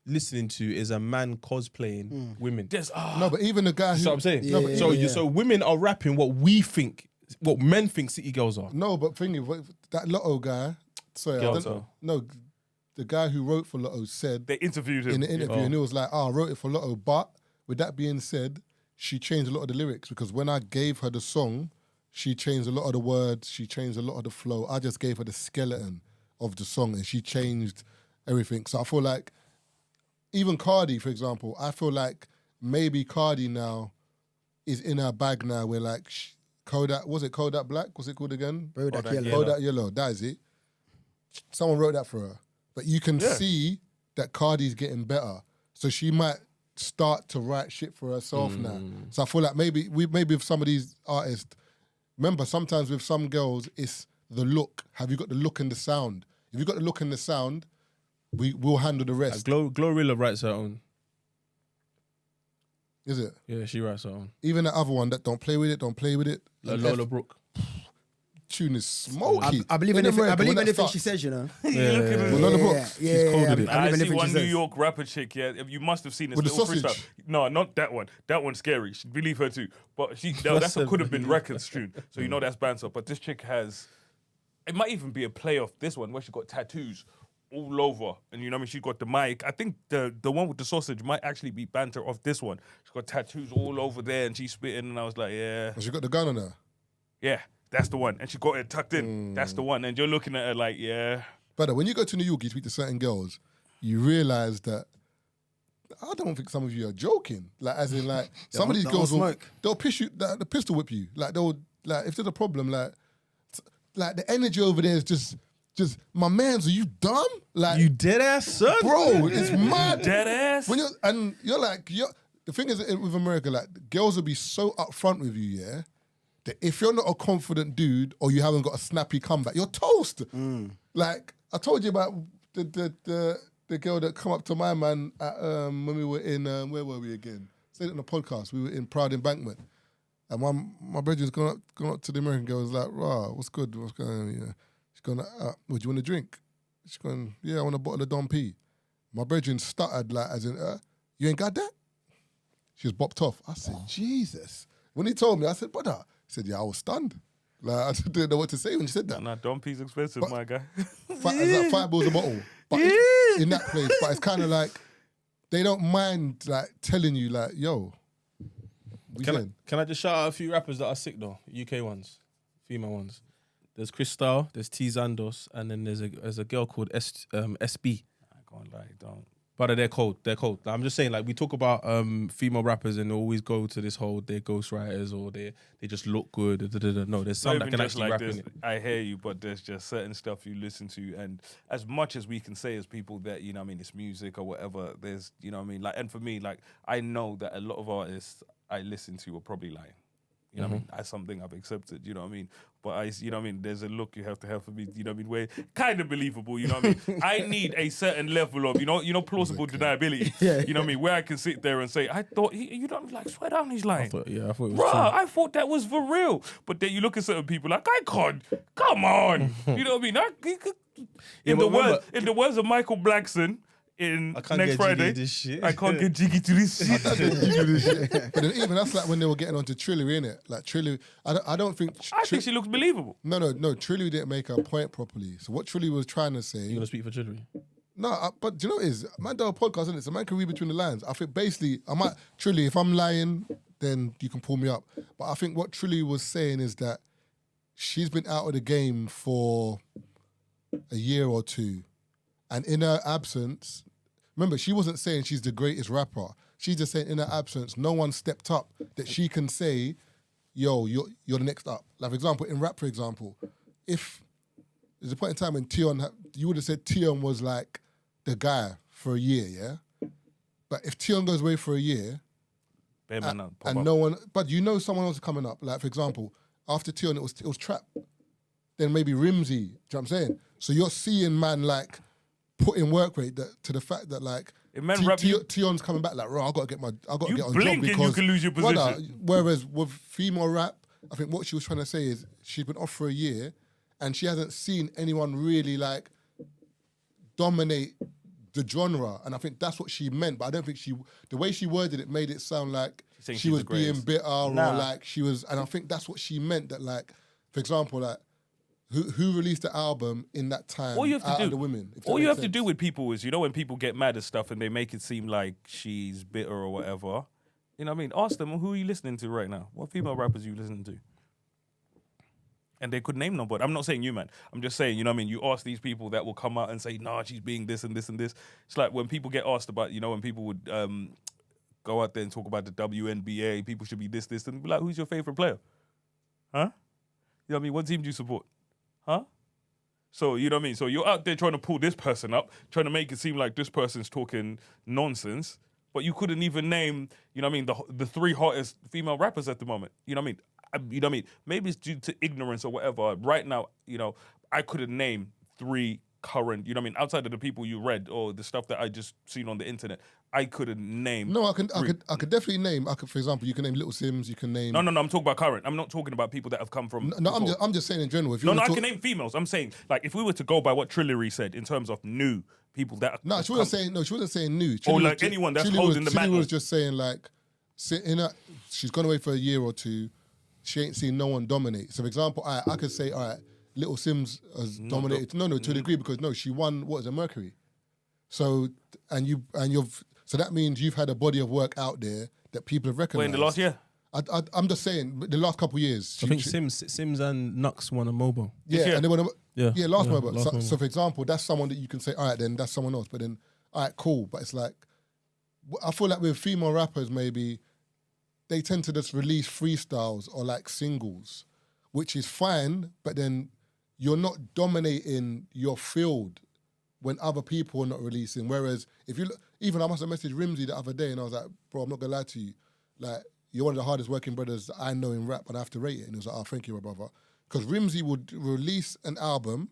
listening to is a man cosplaying women. There's, No, but even the guy who... That's what I'm saying. No, but So women are rapping what we think, what men think city girls are. No, but thing is, that Lotto guy... Sorry, I Girls don't are. No, the guy who wrote for Lotto said they interviewed him. in the interview, and he was like, I wrote it for Lotto. But with that being said, she changed a lot of the lyrics because when I gave her the song, she changed a lot of the words, she changed a lot of the flow. I just gave her the skeleton of the song and she changed everything. So I feel like, even Cardi, for example, I feel like maybe Cardi now is in her bag now where like Kodak, was it Kodak Black? What's it called again? Bodak Kodak Yellow. Kodak Yellow, that is it. Someone wrote that for her. But you can see that Cardi's getting better. So she might start to write shit for herself now. So I feel like maybe with some of these artists, remember sometimes with some girls, it's the look. Have you got the look and the sound? If you got the look and the sound, we'll handle the rest. Glorilla writes her own. Is it? Yeah, she writes her own. Even the other one that don't play with it. Lola Brooke. Tune is smoky. I believe in America, I believe when that anything she starts- says, you know. Well, Lola Brooks. Yeah, She's cold I with it. believe I see anything one she New says. York rapper chick, yeah. You must have seen this With the little sausage? freestyle. No, not that one. That one's scary. Believe her too. But that's a could have been records tune. So you know that's banter. But this chick has, it might even be a play of this one where she got tattoos all over. And you know what I mean? She got the mic. I think the one with the sausage might actually be banter of this one. She's got tattoos all over there and she's spitting and I was like, yeah. Has she got the gun on her? Yeah, that's the one. And she got it tucked in. That's the one. And you're looking at her like, yeah. Brother, when you go to New York, you speak to certain girls, you realise that I don't think some of you are joking. Like, as in, like, some of these don't girls will, smoke. they'll piss you, the pistol whip you. Like, they'll, like, if there's a problem, like the energy over there is just, my mans, are you dumb? Like, You dead ass son, bro, it's mad. Dead ass. When you're like, the thing is with America, like, girls will be so upfront with you, yeah, that if you're not a confident dude or you haven't got a snappy comeback, you're toast. Like, I told you about the girl that come up to my man at, when we were in, where were we again? Said it on the podcast. We were in Proud Embankment. And my brother's gone up to the American girl, was like, "Rah, what's good? What's going on?" Yeah. She's going, "What, do you want a drink?" She's going, "Yeah, I want a bottle of Dom P." My brother stuttered, like, as in, "You ain't got that?" She was bopped off. I said, Jesus. When he told me, I said, "Brother." He said, "Yeah, I was stunned." Like, I just didn't know what to say when she said that. Nah, Dom P's expensive, my guy. It's like $5 a bottle. But in that place, but it's kind of like, they don't mind, like, telling you, like, yo, we saying? Can I just shout out a few rappers that are sick though? UK ones, female ones. There's Cristal, there's T Zandos, and then there's a girl called SB. I can't lie, don't. But they're cold. They're cold. I'm just saying, like, we talk about female rappers and they always go to this whole they're ghostwriters or they just look good. No, there's some Not that even can just actually like rap this. in it. I hear you, but there's just certain stuff you listen to, and as much as we can say as people that, you know what I mean, it's music or whatever, there's, you know what I mean, like, and for me, like, I know that a lot of artists I listen to are probably lying. You know what I mean? That's something I've accepted, you know what I mean? But you know what I mean, there's a look you have to have for me, you know what I mean, where kind of believable, you know what I mean? I need a certain level of, you know, plausible deniability. You know what I mean? Where I can sit there and say, I thought, you don't, like, swear down, he's lying. I thought it was Bruh, true. I thought that was for real. But then you look at certain people like, I can't, come on. You know what I mean? In but remember- the words of Michael Blackson, in I can't next get Friday. jiggy to this shit. I can't get jiggy to this shit. But then even that's like when they were getting onto Trilly, innit? Like Trilly, I don't think. I think she looks believable. No. Trilly didn't make her point properly. So what Trilly was trying to say. You gonna speak for Chidri? No, but do you know what it is? Man, do a podcast, isn't it? So man can read between the lines. I think basically, I might Trilly. If I'm lying, then you can pull me up. But I think what Trilly was saying is that she's been out of the game for a year or two, and in her absence, remember she wasn't saying she's the greatest rapper. She's just saying in her absence, no one stepped up that she can say, "Yo, you're the next up." Like for example, in rap, for example, if there's a point in time when Tion, you would have said Tion was like the guy for a year, yeah. But if Tion goes away for a year, and no one, but you know someone else is coming up. Like for example, after Tion, it was Trap. Then maybe Rimsey. Do you know what I'm saying? So you're seeing man like put in work rate to the fact that like Tion's coming back like, I gotta get on job because you can lose your position. Brother, whereas with female rap, I think what she was trying to say is she's been off for a year and she hasn't seen anyone really like dominate the genre, and I think that's what she meant. But I don't think the way she worded it made it sound like she was being bitter or like she was. And I think that's what she meant. That like, for example, like who released the album in that time? All you have to do, the women. All you have to do with people is, when people get mad at stuff and they make it seem like she's bitter or whatever. You know what I mean? Ask them, who are you listening to right now? What female rappers are you listening to? And they could name nobody. I'm not saying you, man. I'm just saying, you ask these people that will come out and say, nah, she's being this and this and this. It's like when people get asked about, when people would go out there and talk about the WNBA, people should be this, and be like, who's your favorite player? Huh? You know what I mean? What team do you support? Huh? So, you know what I mean? So you're out there trying to pull this person up, trying to make it seem like this person's talking nonsense, but you couldn't even name, the three hottest female rappers at the moment. You know what I mean? Maybe it's due to ignorance or whatever. Right now, I couldn't name three current, outside of the people you read or the stuff that I just seen on the internet. I couldn't name. No, I could definitely name. For example, you can name Little Sims. You can name. No. I'm talking about current. I'm not talking about people that have come from. No, I'm just saying in general. If you I can name females. I'm saying like if we were to go by what Trillery said in terms of new people that. No, she wasn't saying. No, she wasn't saying new. Or like anyone that's holding the mantle. She was just saying like, she's gone away for a year or two. She ain't seen no one dominate. So, for example, I could say, all right, Little Sims has dominated. No, to a degree, because she won. What is it, Mercury? So, so that means you've had a body of work out there that people have recognized. In the last year? I'm just saying, the last couple of years. I think Sims and Nux won a mobile. Yeah, and they won last mobile. Mobile. So, for example, that's someone that you can say, all right, then that's someone else. But then, all right, cool. But it's like, I feel like with female rappers, maybe they tend to just release freestyles or like singles, which is fine, but then you're not dominating your field when other people are not releasing. Whereas if you look, even I must have messaged Rimsey the other day and I was like, bro, I'm not gonna lie to you. Like, you're one of the hardest working brothers that I know in rap, and I have to rate it. And he was like, oh, thank you, my brother. Because Rimsey would release an album,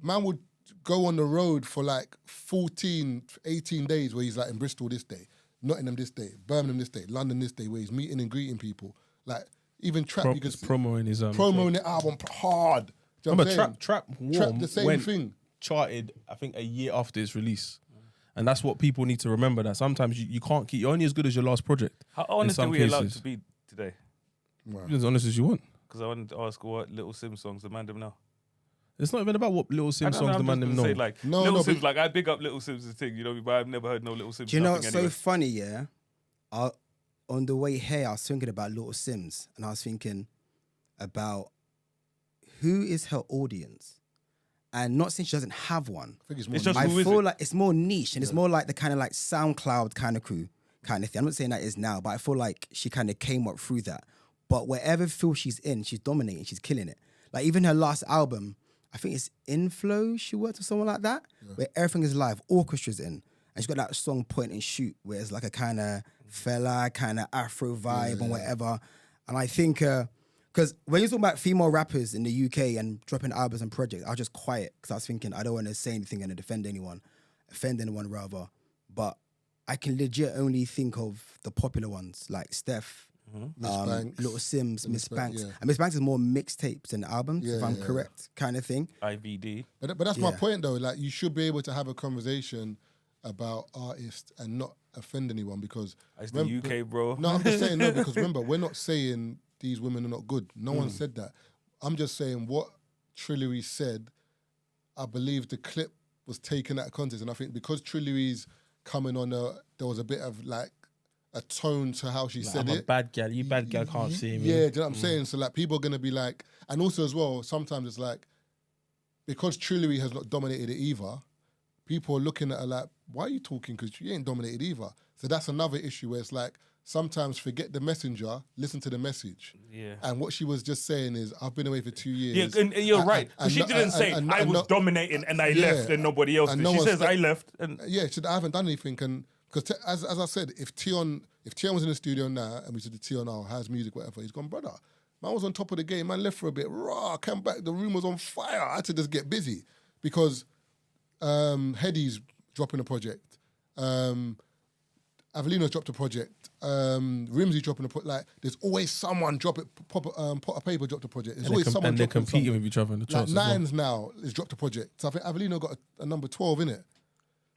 man would go on the road for like 14, 18 days where he's like in Bristol this day, Nottingham this day, Birmingham this day, London this day, where he's meeting and greeting people. Like, even Trap, you could promoting his promoting the album hard. Do you know what I'm saying? Trap Warm the same thing. Charted, I think, a year after its release. And that's what people need to remember, that sometimes you can't keep, you're only as good as your last project. How honest are we allowed to be today? Wow. Be as honest as you want. Because I wanted to ask what Little Sims songs demand them now. It's not even about what Little Sims songs demand them know. Say, like, Little Sims, like, I big up Little Sims' thing, but I've never heard no Little Sims. Do you know what's so funny, yeah? On the way here, I was thinking about Little Sims, and I was thinking about who is her audience. And not since she doesn't have one. I think it's more I feel like it's more niche, and it's more like the kind of like SoundCloud kind of crew kind of thing. I'm not saying that is now, but I feel like she kind of came up through that. But wherever field she's in, she's dominating, she's killing it. Like even her last album, I think it's Inflow, she worked with someone like that, where everything is live, orchestra's in. And she's got that song Point and Shoot, where it's like a kind of fella, kind of Afro vibe and whatever. And I think, because when you're talking about female rappers in the UK and dropping albums and projects, I was just quiet because I was thinking I don't want to say anything and offend anyone rather. But I can legit only think of the popular ones like Steph, Little Sims, Miss Banks. Yeah. And Miss Banks is more mixtapes than albums, if I'm correct, kind of thing. IVD. But that's my point though. Like, you should be able to have a conversation about artists and not offend anyone because It's the UK, bro. No, I'm just saying no because remember we're not saying these women are not good. No one said that. I'm just saying what Trillery said. I believe the clip was taken out of context, and I think because Trillery's coming on, there was a bit of like a tone to how she said I'm it. a bad gal. You bad gal can't see me. Yeah, do you know what I'm saying? So like people are gonna be like, and also as well, sometimes it's like because Trillery has not dominated it either. People are looking at her like, why are you talking? Because she ain't dominated either. So that's another issue where it's like, sometimes forget the messenger, listen to the message. Yeah. And what she was just saying is, I've been away for 2 years. Yeah, and you're right. Because she didn't say, I was dominating and I left and nobody else did. She says, I left. And yeah, I haven't done anything. And because as I said, if Tion was in the studio now and we said to Tion, oh, how's music, whatever, he's gone, brother, man was on top of the game. Man left for a bit. Raw, came back, the room was on fire. I had to just get busy because Hedy's dropping a project. Avelino's dropped a project. Rimsey dropping a project. Like, there's always someone pot of paper dropped a project. There's always someone and they're dropping competing something. with each other in the Like charts. Nines now has dropped a project. So I think Avelino got a number 12 in it.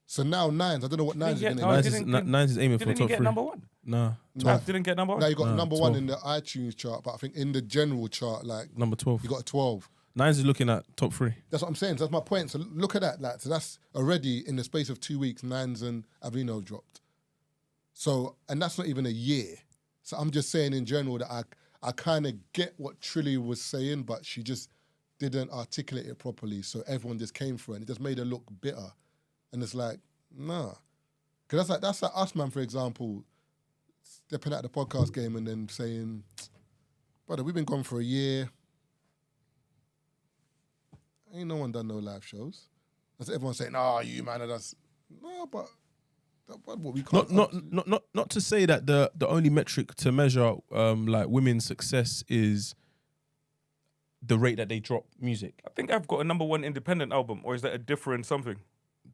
So now Nines, I don't know what Nines is going to get. Nines is aiming for didn't he top get 3. number 1? Nah, Nav didn't get number 1? Now you got number 1 12. in the iTunes chart, but I think in the general chart, like number 12. you got a 12. Nines is looking at top 3. That's what I'm saying. So that's my point. So look at that. Like, so that's already in the space of 2 weeks, Nines and Avelino have dropped. So, and that's not even a year. So I'm just saying in general that I kind of get what Trilly was saying, but she just didn't articulate it properly. So everyone just came for it and it just made her look bitter. And it's like, nah. Because that's like us, man, for example, stepping out of the podcast game and then saying, brother, we've been gone for a year. Ain't no one done no live shows. That's everyone saying, you man, that's no, but what we can't. Not to say that the only metric to measure like women's success is the rate that they drop music. I think I've got a number 1 independent album, or is that a different something?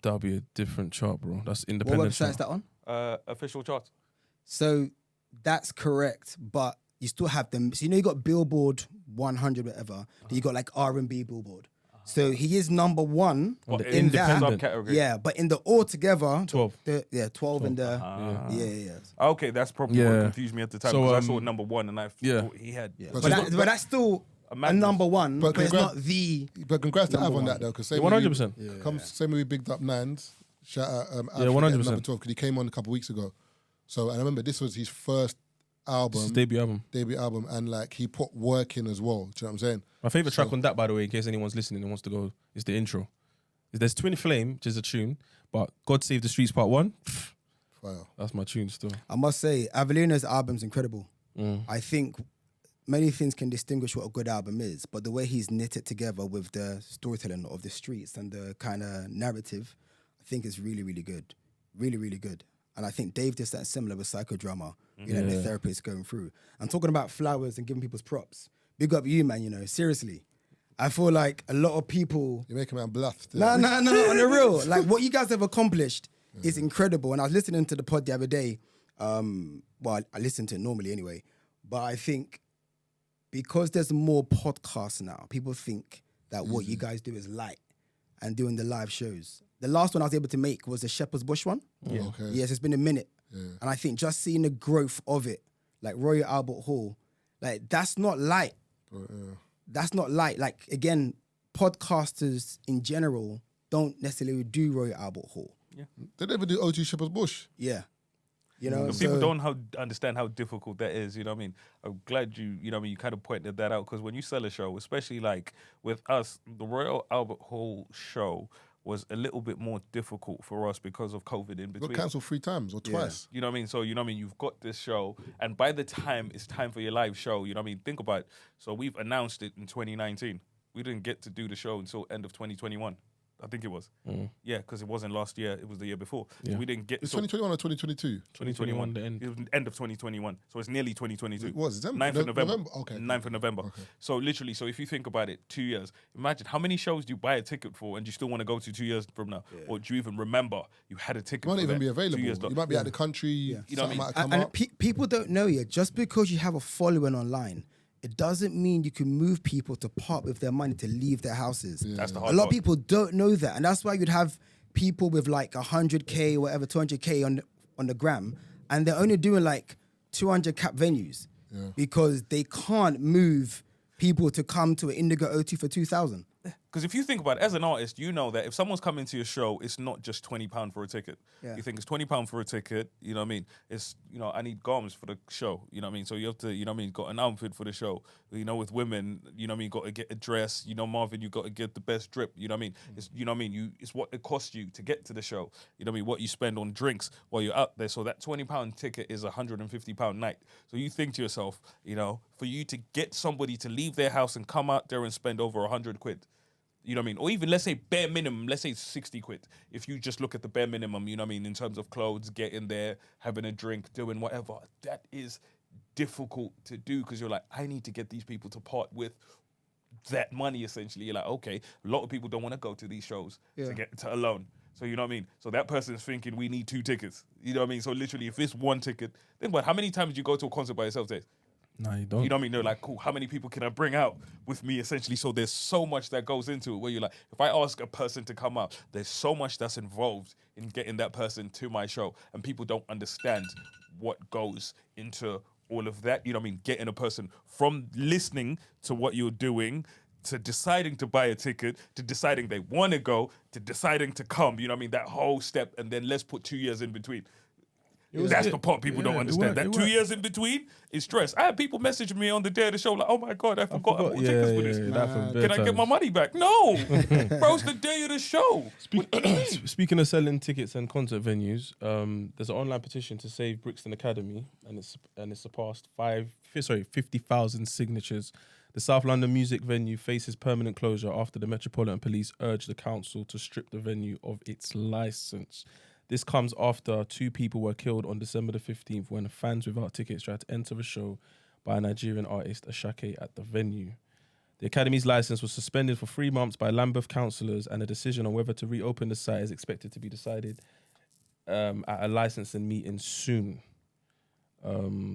That'll be a different chart, bro. That's What independent. website is that on? Official charts. So that's correct, but you still have them. So you got Billboard 100, whatever. Then you got like R&B Billboard. So he is number 1 On the in that independent. subcategory. Yeah, but in the altogether, 12. 12 in the yeah. Okay, that's probably what confused me at the time So, because I saw number 1 and I thought he had. Yeah. But But that's still a number 1, but it's not the. But congrats to Av on one. that though, because 100%. Same way we bigged up Nines. Shout out, Yeah, 100%. Number 12 because he came on a couple of weeks ago. So and I remember this was his first album, This is debut album. and like he put work in as well. Do you know what I'm saying? My favorite track on that, by the way, in case anyone's listening and wants to go, is the intro. There's Twin Flame, which is a tune, but God Save the Streets Part 1, Fire. that's my tune still. I must say, Avelino's album's incredible. I think many things can distinguish what a good album is, but the way he's knit it together with the storytelling of the streets and the kind of narrative, I think is really, really good. Really, really good. And I think Dave did that similar with Psychodrama, the therapy is going through. I'm talking about flowers and giving people's props. Big up you, man, seriously. I feel like a lot of people... You're making man bluff. No, on the real. Like, what you guys have accomplished is incredible. And I was listening to the pod the other day. Well, I listen to it normally anyway. But I think because there's more podcasts now, people think that what you guys do is light and doing the live shows. The last one I was able to make was the Shepherd's Bush one. Yeah. Okay. Yes, it's been a minute. Yeah. And I think just seeing the growth of it, like Royal Albert Hall, like that's not light. That's not light. Like, again, podcasters in general don't necessarily do Royal Albert Hall. Yeah. They never do OG Shepherd's Bush. Yeah. So People don't understand how difficult that is, you know what I mean? I'm glad you kind of pointed that out, because when you sell a show, especially like with us, the Royal Albert Hall show was a little bit more difficult for us because of COVID in between. Got cancelled 3 times or twice. You know what I mean? So, you've got this show, and by the time it's time for your live show, you know what I mean? Think about it. So we've announced it in 2019. We didn't get to do the show until end of 2021. I think it was. Yeah, because it wasn't last year. It was the year before. Yeah. So we didn't get... It's 2021 or 2022? 2021. the end. It was end of 2021. So it's nearly 2022. It was. 9th of November. Okay. 9th of November. Okay. So literally, if you think about it, 2 years. Imagine how many shows do you buy a ticket for and you still want to go to 2 years from now? Yeah. Or do you even remember you had a ticket You might for even that be available. 2 years You might be out the country. You know what I mean? Might come and up. people don't know yet. Just because you have a following online, it doesn't mean you can move people to part with their money to leave their houses. That's the A hard lot of part. people don't know that. And that's why you'd have people with like 100K, whatever, 200K on the gram, and they're only doing like 200 cap venues because they can't move people to come to an Indigo O2 for 2,000. Because if you think about it, as an artist, you know that if someone's coming to your show, it's not just £20 for a ticket. Yeah. You think it's £20 for a ticket, you know what I mean? It's, you know, I need garments for the show, you know what I mean? So you have to, you know what I mean, got an outfit for the show. You know, with women, you know what I mean, got to get a dress. You know, Marvin, you got to get the best drip, you know what I mean? It's, you know what I mean? It's what it costs you to get to the show. You know what I mean? What you spend on drinks while you're out there. So that £20 ticket is a £150 night. So you think to yourself, you know, for you to get somebody to leave their house and come out there and spend over 100 quid, you know what I mean? Or even, let's say, bare minimum, let's say 60 quid. If you just look at the bare minimum, you know what I mean, in terms of clothes, getting there, having a drink, doing whatever, that is difficult to do because you're like, I need to get these people to part with that money, essentially. You're like, okay, a lot of people don't want to go to these shows to get to alone. So, you know what I mean? So that person's thinking, we need 2 tickets. You know what I mean? So literally, if it's 1 ticket, think about how many times do you go to a concert by yourself, Dave? No, you don't. You know what I mean? They're like, cool, how many people can I bring out with me, essentially? So there's so much that goes into it where you're like, if I ask a person to come out, there's so much that's involved in getting that person to my show. And people don't understand what goes into all of that. You know what I mean? Getting a person from listening to what you're doing to deciding to buy a ticket, to deciding they want to go, to deciding to come. You know what I mean? That whole step. And then let's put 2 years in between. That's the part people don't understand. That 2 years in between is stress. I had people message me on the day of the show like, oh my God, I forgot I bought tickets for this. Can I get my money back? No. Bro, it's the day of the show. Speaking of selling tickets and concert venues, there's an online petition to save Brixton Academy and it's surpassed 50,000 signatures. The South London music venue faces permanent closure after the Metropolitan Police urged the council to strip the venue of its licence. This comes after 2 people were killed on December the 15th when fans without tickets tried to enter a show by a Nigerian artist, Ashake, at the venue. The Academy's licence was suspended for 3 months by Lambeth councillors, and a decision on whether to reopen the site is expected to be decided at a licensing meeting soon.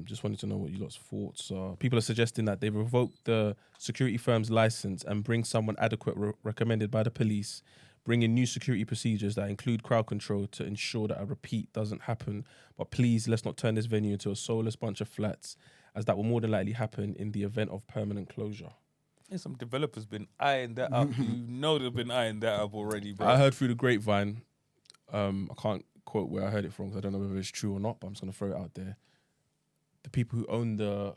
Just wanted to know what you lot's thoughts are. People are suggesting that they revoke the security firm's licence and bring someone adequate recommended by the police, bring in new security procedures that include crowd control to ensure that a repeat doesn't happen. But please, let's not turn this venue into a soulless bunch of flats, as that will more than likely happen in the event of permanent closure. Yeah, some developers been eyeing that up. You know they've been eyeing that up already, bro. I heard through the grapevine, I can't quote where I heard it from because I don't know whether it's true or not, but I'm just going to throw it out there. The people who own the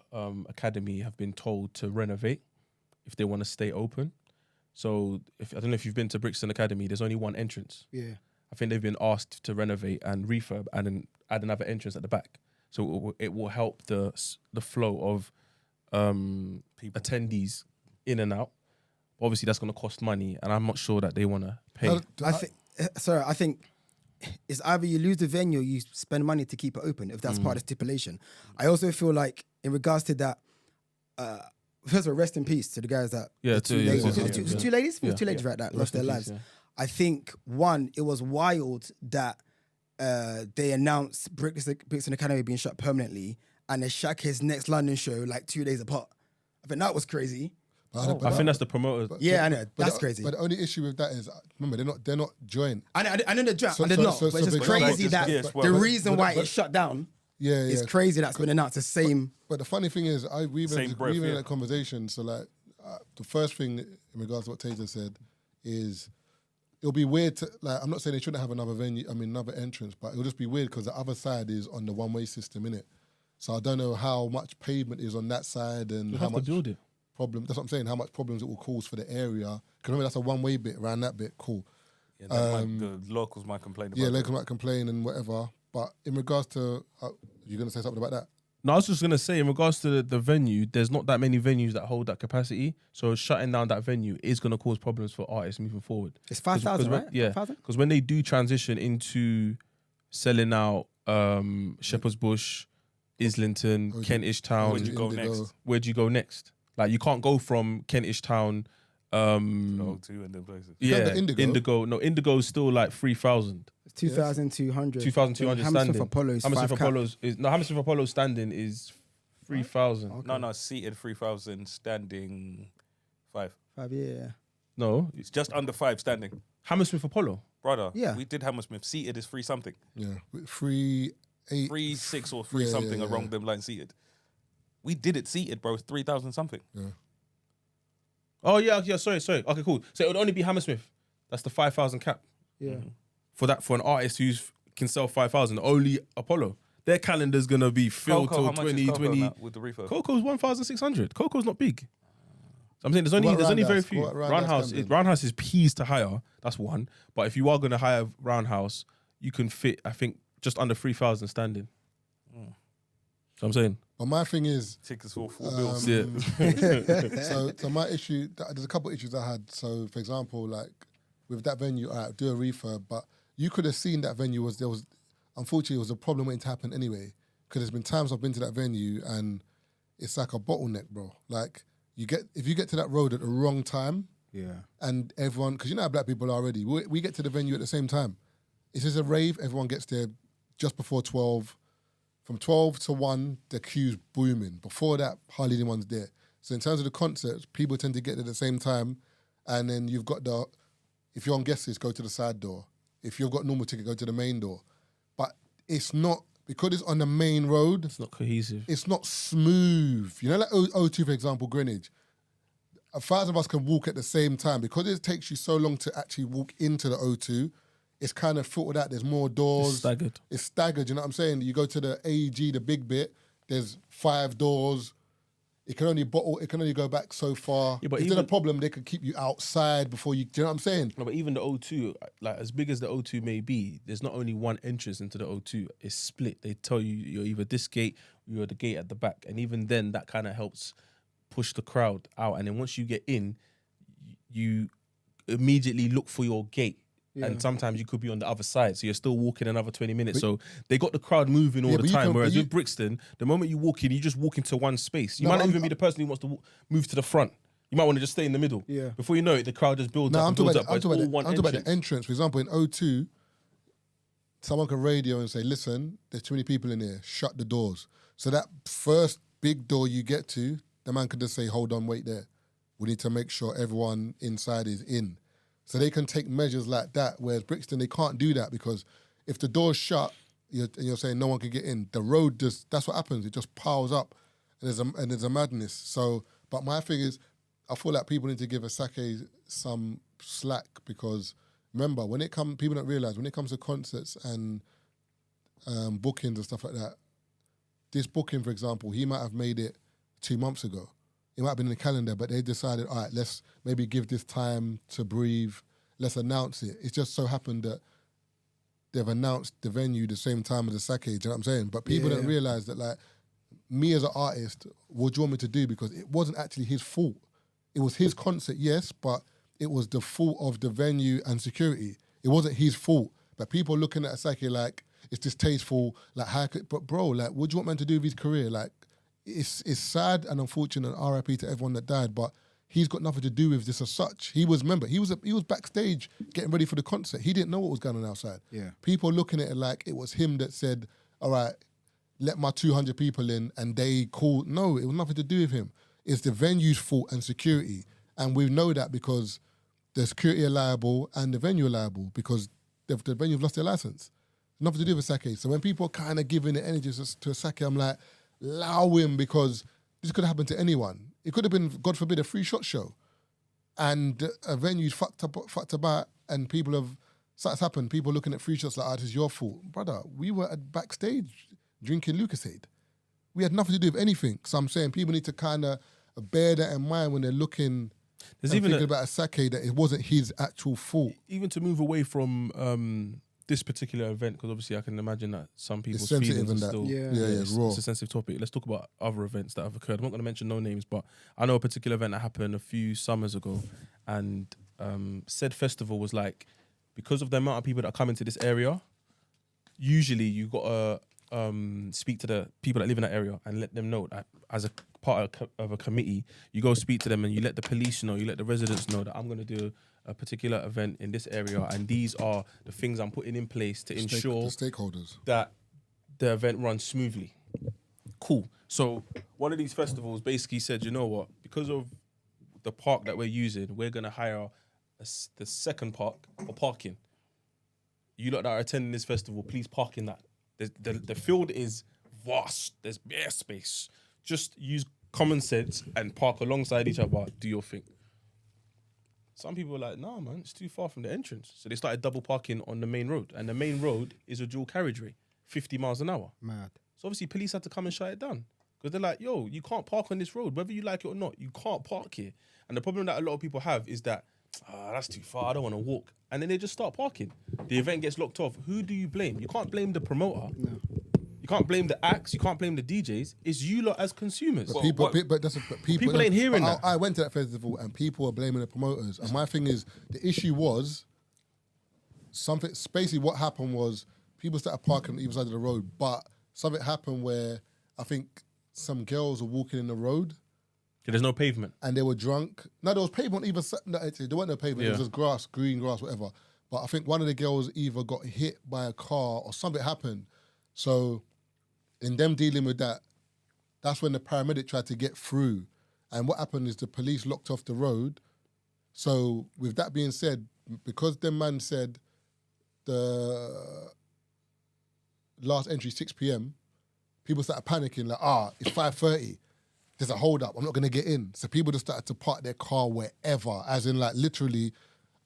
academy have been told to renovate if they want to stay open. So I don't know if you've been to Brixton Academy, there's only one entrance. Yeah. I think they've been asked to renovate and refurb and then add another entrance at the back. So it will help the flow of attendees in and out. Obviously, that's going to cost money, and I'm not sure that they want to pay. I think it's either you lose the venue or you spend money to keep it open, if that's part of the stipulation. I also feel like, in regards to that, first of all, rest in peace to the guys that... Yeah, two ladies. Two ladies? Yeah. Two ladies, right, that lost Rest their in lives. peace, yeah. I think, one, it was wild that they announced Brixton Academy being shut permanently and they shut his next London show like 2 days apart. I think that was crazy. I think that's the promoter. I know. That's crazy. But the only issue with that is, remember, they're not joint. I know they're joint, So- and they're so- not. so- But it's so just they- crazy that the reason why but- it's shut down Yeah, is crazy that's been announced. The same... But the funny thing is, we've Same breath, in yeah. that conversation. So like, the first thing in regards to what Tazer said is, it'll be weird to like. I'm not saying they shouldn't have another venue. I mean, another entrance, but it'll just be weird because the other side is on the one-way system, innit? So I don't know how much pavement is on that side and You how have to much build it. problem. That's what I'm saying. How much problems it will cause for the area. Because remember, that's a one-way bit around that bit. Cool. Yeah, the locals might complain about Yeah, it. locals might complain and whatever. But in regards to, you're gonna say something about that? No, I was just going to say, in regards to the venue, there's not that many venues that hold that capacity. So shutting down that venue is going to cause problems for artists moving forward. It's 5,000, right? Yeah. 5,000? Because when they do transition into selling out Shepherd's Bush, Islington, Kentish Town, Where'd you go next? where do you go next? Like, you can't go from Kentish Town. No, two and them places. Yeah, the Indigo. No, Indigo is still like 3,000. 2,200. 2,200 Hammersmith standing. Apollo's Hammersmith 5 cap. Hammersmith Apollo's standing is 3,000. No, seated 3,000, standing 5. 5, yeah. No, It's just under 5 standing. Hammersmith Apollo. Brother, Yeah. we did Hammersmith. Seated is 3 something. Yeah, 3-8. 3-6 or 3 Yeah, something yeah, along yeah. them lines seated. We did it seated, bro. 3,000 something. Oh yeah, sorry. Okay, cool. So it would only be Hammersmith. That's the 5,000 cap. Yeah. For an artist who can sell 5,000. Only Apollo. Their calendar's gonna be filled Coco, how till much is Coco 2020. now with the refurb? Coco's 1,600. Coco's not big. I'm saying there's What only about very Roundhouse? few. What about Roundhouse Camden? Roundhouse is peas to hire. That's one. But if you are gonna hire Roundhouse, you can fit, I think, just under 3,000 standing. So I'm saying. But my thing is, Tickets for 4 bills. Yeah. so my issue, there's a couple of issues I had. So for example, like with that venue, all right, do a refurb, but you could have seen that venue unfortunately, it was a problem waiting to happen anyway. Because there's been times I've been to that venue and it's like a bottleneck, bro. Like if you get to that road at the wrong time, Yeah. and everyone, because you know how black people are already, we get to the venue at the same time. It's just a rave, everyone gets there just before 12. From 12 to 1, the queue's booming. Before that, hardly anyone's there. So in terms of the concerts, people tend to get there at the same time, and then you've got if you're on guest list, go to the side door. If you've got normal ticket, go to the main door. But it's not, because it's on the main road, It's not cohesive. it's not smooth. You know, like O2, for example, Greenwich. 1,000 of us can walk at the same time. Because it takes you so long to actually walk into the O2, it's kind of filtered out. There's more doors. It's staggered. It's staggered, you know what I'm saying? You go to the AEG, the big bit, there's 5 doors. It can only go back so far. Yeah, but if there's a even- problem, they could keep you outside before you, do you know what I'm saying? No, but even the O2, like as big as the O2 may be, there's not only one entrance into the O2. It's split. They tell you you're either this gate or you're the gate at the back. And even then, that kind of helps push the crowd out. And then once you get in, you immediately look for your gate. And sometimes you could be on the other side, so you're still walking another 20 minutes. So they got the crowd moving all Yeah, the but you time. can- Whereas but you- with Brixton, the moment you walk in, you just walk into one space. You No, might not I'm- even be the person who wants to move to the front. You might want to just stay in the middle. Yeah. Before you know it, the crowd just builds No, up I'm and talking builds about, up. But it's all one I'm talking about the entrance. entrance. For example, in O2, someone can radio and say, listen, there's too many people in here, shut the doors. So that first big door you get to, the man could just say, hold on, wait there. We need to make sure everyone inside is in. So they can take measures like that, whereas Brixton, they can't do that because if the door's shut and you're saying no one can get in, the road that's what happens. It just piles up and there's a madness. So, but my thing is, I feel like people need to give Asake some slack because remember, people don't realize when it comes to concerts and bookings and stuff like that, this booking, for example, he might have made it 2 months ago. It might have been in the calendar, but they decided, all right, let's maybe give this time to breathe. Let's announce it. It just so happened that they've announced the venue the same time as the Sake, do you know what I'm saying? But people don't realize that, like, me as an artist, what do you want me to do? Because it wasn't actually his fault. It was his concert, yes, but it was the fault of the venue and security. It wasn't his fault. But people looking at Asake like, it's distasteful, like, but bro, like, what do you want man to do with his career? Like, it's sad and unfortunate, RIP to everyone that died, but he's got nothing to do with this as such. He was backstage getting ready for the concert. He didn't know what was going on outside. Yeah. People looking at it like it was him that said, all right, let my 200 people in, and they called. No, it was nothing to do with him. It's the venue's fault and security. And we know that because the security are liable and the venue are liable because the venue have lost their license. Nothing to do with Sake. So when people are kind of giving the energy to Sake, I'm like, allow him, because this could have happened to anyone. It could have been, God forbid, a free shot show. And a venue's fucked about, and people have, something's happened, people looking at free shots like, this is your fault. Brother, we were at backstage drinking Lucasade. We had nothing to do with anything. So I'm saying people need to kind of bear that in mind when they're looking, thinking about a Sake, that it wasn't his actual fault. Even to move away from this particular event, because obviously I can imagine that some people's sensitive feelings and are that. still... Yeah, it's raw. It's a sensitive topic. Let's talk about other events that have occurred. I'm not going to mention no names, but I know a particular event that happened a few summers ago, and said festival was like, because of the amount of people that come into this area, usually you got to speak to the people that live in that area and let them know that as a part of a committee, you go speak to them and you let the police know, you let the residents know that I'm going to do a particular event in this area, and these are the things I'm putting in place to ensure The stakeholders. that the event runs smoothly. Cool. So one of these festivals basically said, you know what, because of the park that we're using, we're going to hire the second park for parking. you lot that are attending this festival, please park in that. The field is vast. There's bare space. Just use common sense and park alongside each other. Do your thing. Some people are like, no, man, it's too far from the entrance. So they started double parking on the main road. And the main road is a dual carriageway, 50 miles an hour. Mad. So obviously police had to come and shut it down. Because they're like, yo, you can't park on this road. Whether you like it or not, you can't park here. And the problem that a lot of people have is that, that's too far, I don't want to walk. And then they just start parking. The event gets locked off. Who do you blame? You can't blame the promoter. No. You can't blame the acts. You can't blame the DJs. It's you lot as consumers. But people ain't hearing that. I went to that festival and people were blaming the promoters. And my thing is, the issue was something. Basically, what happened was people started parking on either side of the road, but something happened where I think some girls were walking in the road. There's no pavement. And they were drunk. No, there was pavement either side. No, there weren't no pavement. It was just grass, green grass, whatever. But I think one of the girls either got hit by a car or something happened. So in them dealing with that, that's when the paramedic tried to get through. And what happened is the police locked off the road. So with that being said, because them man said the last entry 6 p.m, people started panicking like, it's 5:30. There's a hold up. I'm not going to get in. So people just started to park their car wherever, as in like literally,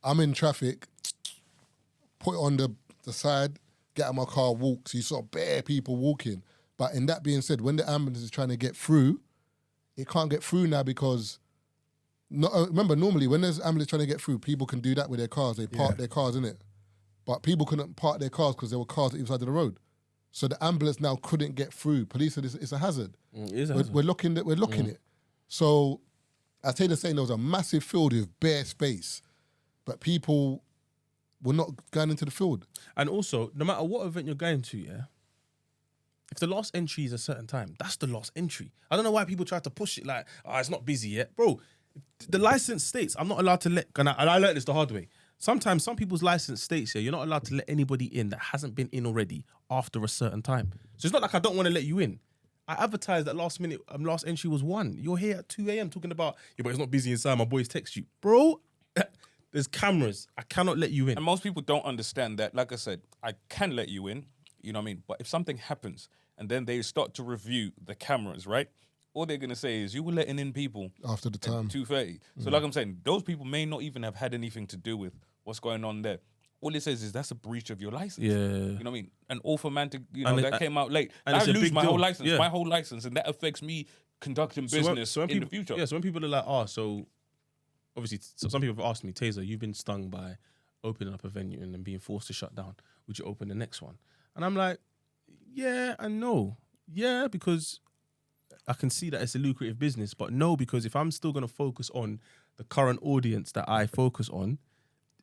I'm in traffic, put it on the side, get out of my car, walk. So you saw bare people walking. But in that being said, when the ambulance is trying to get through, it can't get through now because, remember, normally when there's ambulance trying to get through, people can do that with their cars. They park their cars in it. But people couldn't park their cars because there were cars at either side of the road. So the ambulance now couldn't get through. Police said it's a hazard. It is a hazard. We're locking it. So as Taylor's saying, there was a massive field with bare space, but people were not going into the field. And also, no matter what event you're going to, if the last entry is a certain time, that's the last entry. I don't know why people try to push it like, it's not busy yet. Bro, the license states I'm not allowed to let, and I learned this the hard way. Sometimes some people's license states you're not allowed to let anybody in that hasn't been in already after a certain time. So it's not like I don't want to let you in. I advertised that last entry was 1. You're here at 2 a.m. talking about, but it's not busy inside, my boys text you. Bro, there's cameras. I cannot let you in. And most people don't understand that. Like I said, I can let you in, you know what I mean? But if something happens and then they start to review the cameras, right? All they're going to say is you were letting in people after the time. 2:30. So like I'm saying, those people may not even have had anything to do with what's going on there. All it says is that's a breach of your license. Yeah. You know what I mean? An awful man that came out late. And I it's a lose big my deal. whole license, Yeah. my whole license, and that affects me conducting business in the future. Yeah, so when people are like, so obviously, some people have asked me, Tazer, you've been stung by opening up a venue and then being forced to shut down. Would you open the next one? And I'm like, yeah and no. Yeah, because I can see that it's a lucrative business, but no, because if I'm still going to focus on the current audience that I focus on,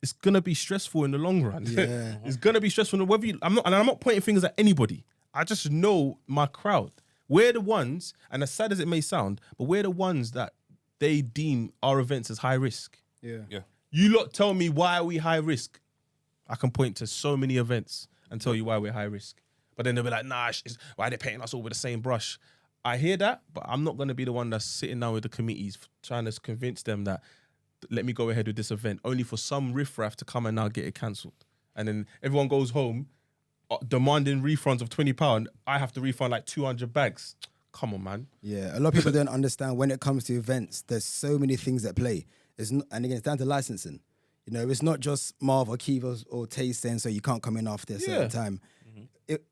it's going to be stressful in the long run. Yeah. It's going to be stressful. I'm not pointing fingers at anybody. I just know my crowd. We're the ones, and as sad as it may sound, but we're the ones that they deem our events as high risk. Yeah. You lot tell me why are we high risk? I can point to so many events and tell you why we're high risk. But then they'll be like, nah, why are they painting us all with the same brush? I hear that, but I'm not going to be the one that's sitting down with the committees trying to convince them that let me go ahead with this event, only for some riffraff to come and now get it cancelled. And then everyone goes home demanding refunds of £20. I have to refund like 200 bags. Come on, man. Yeah, a lot of people don't understand when it comes to events, there's so many things at play. And again, it's down to licensing. You know, it's not just Marv or Kiva or Taze saying so you can't come in after a certain time.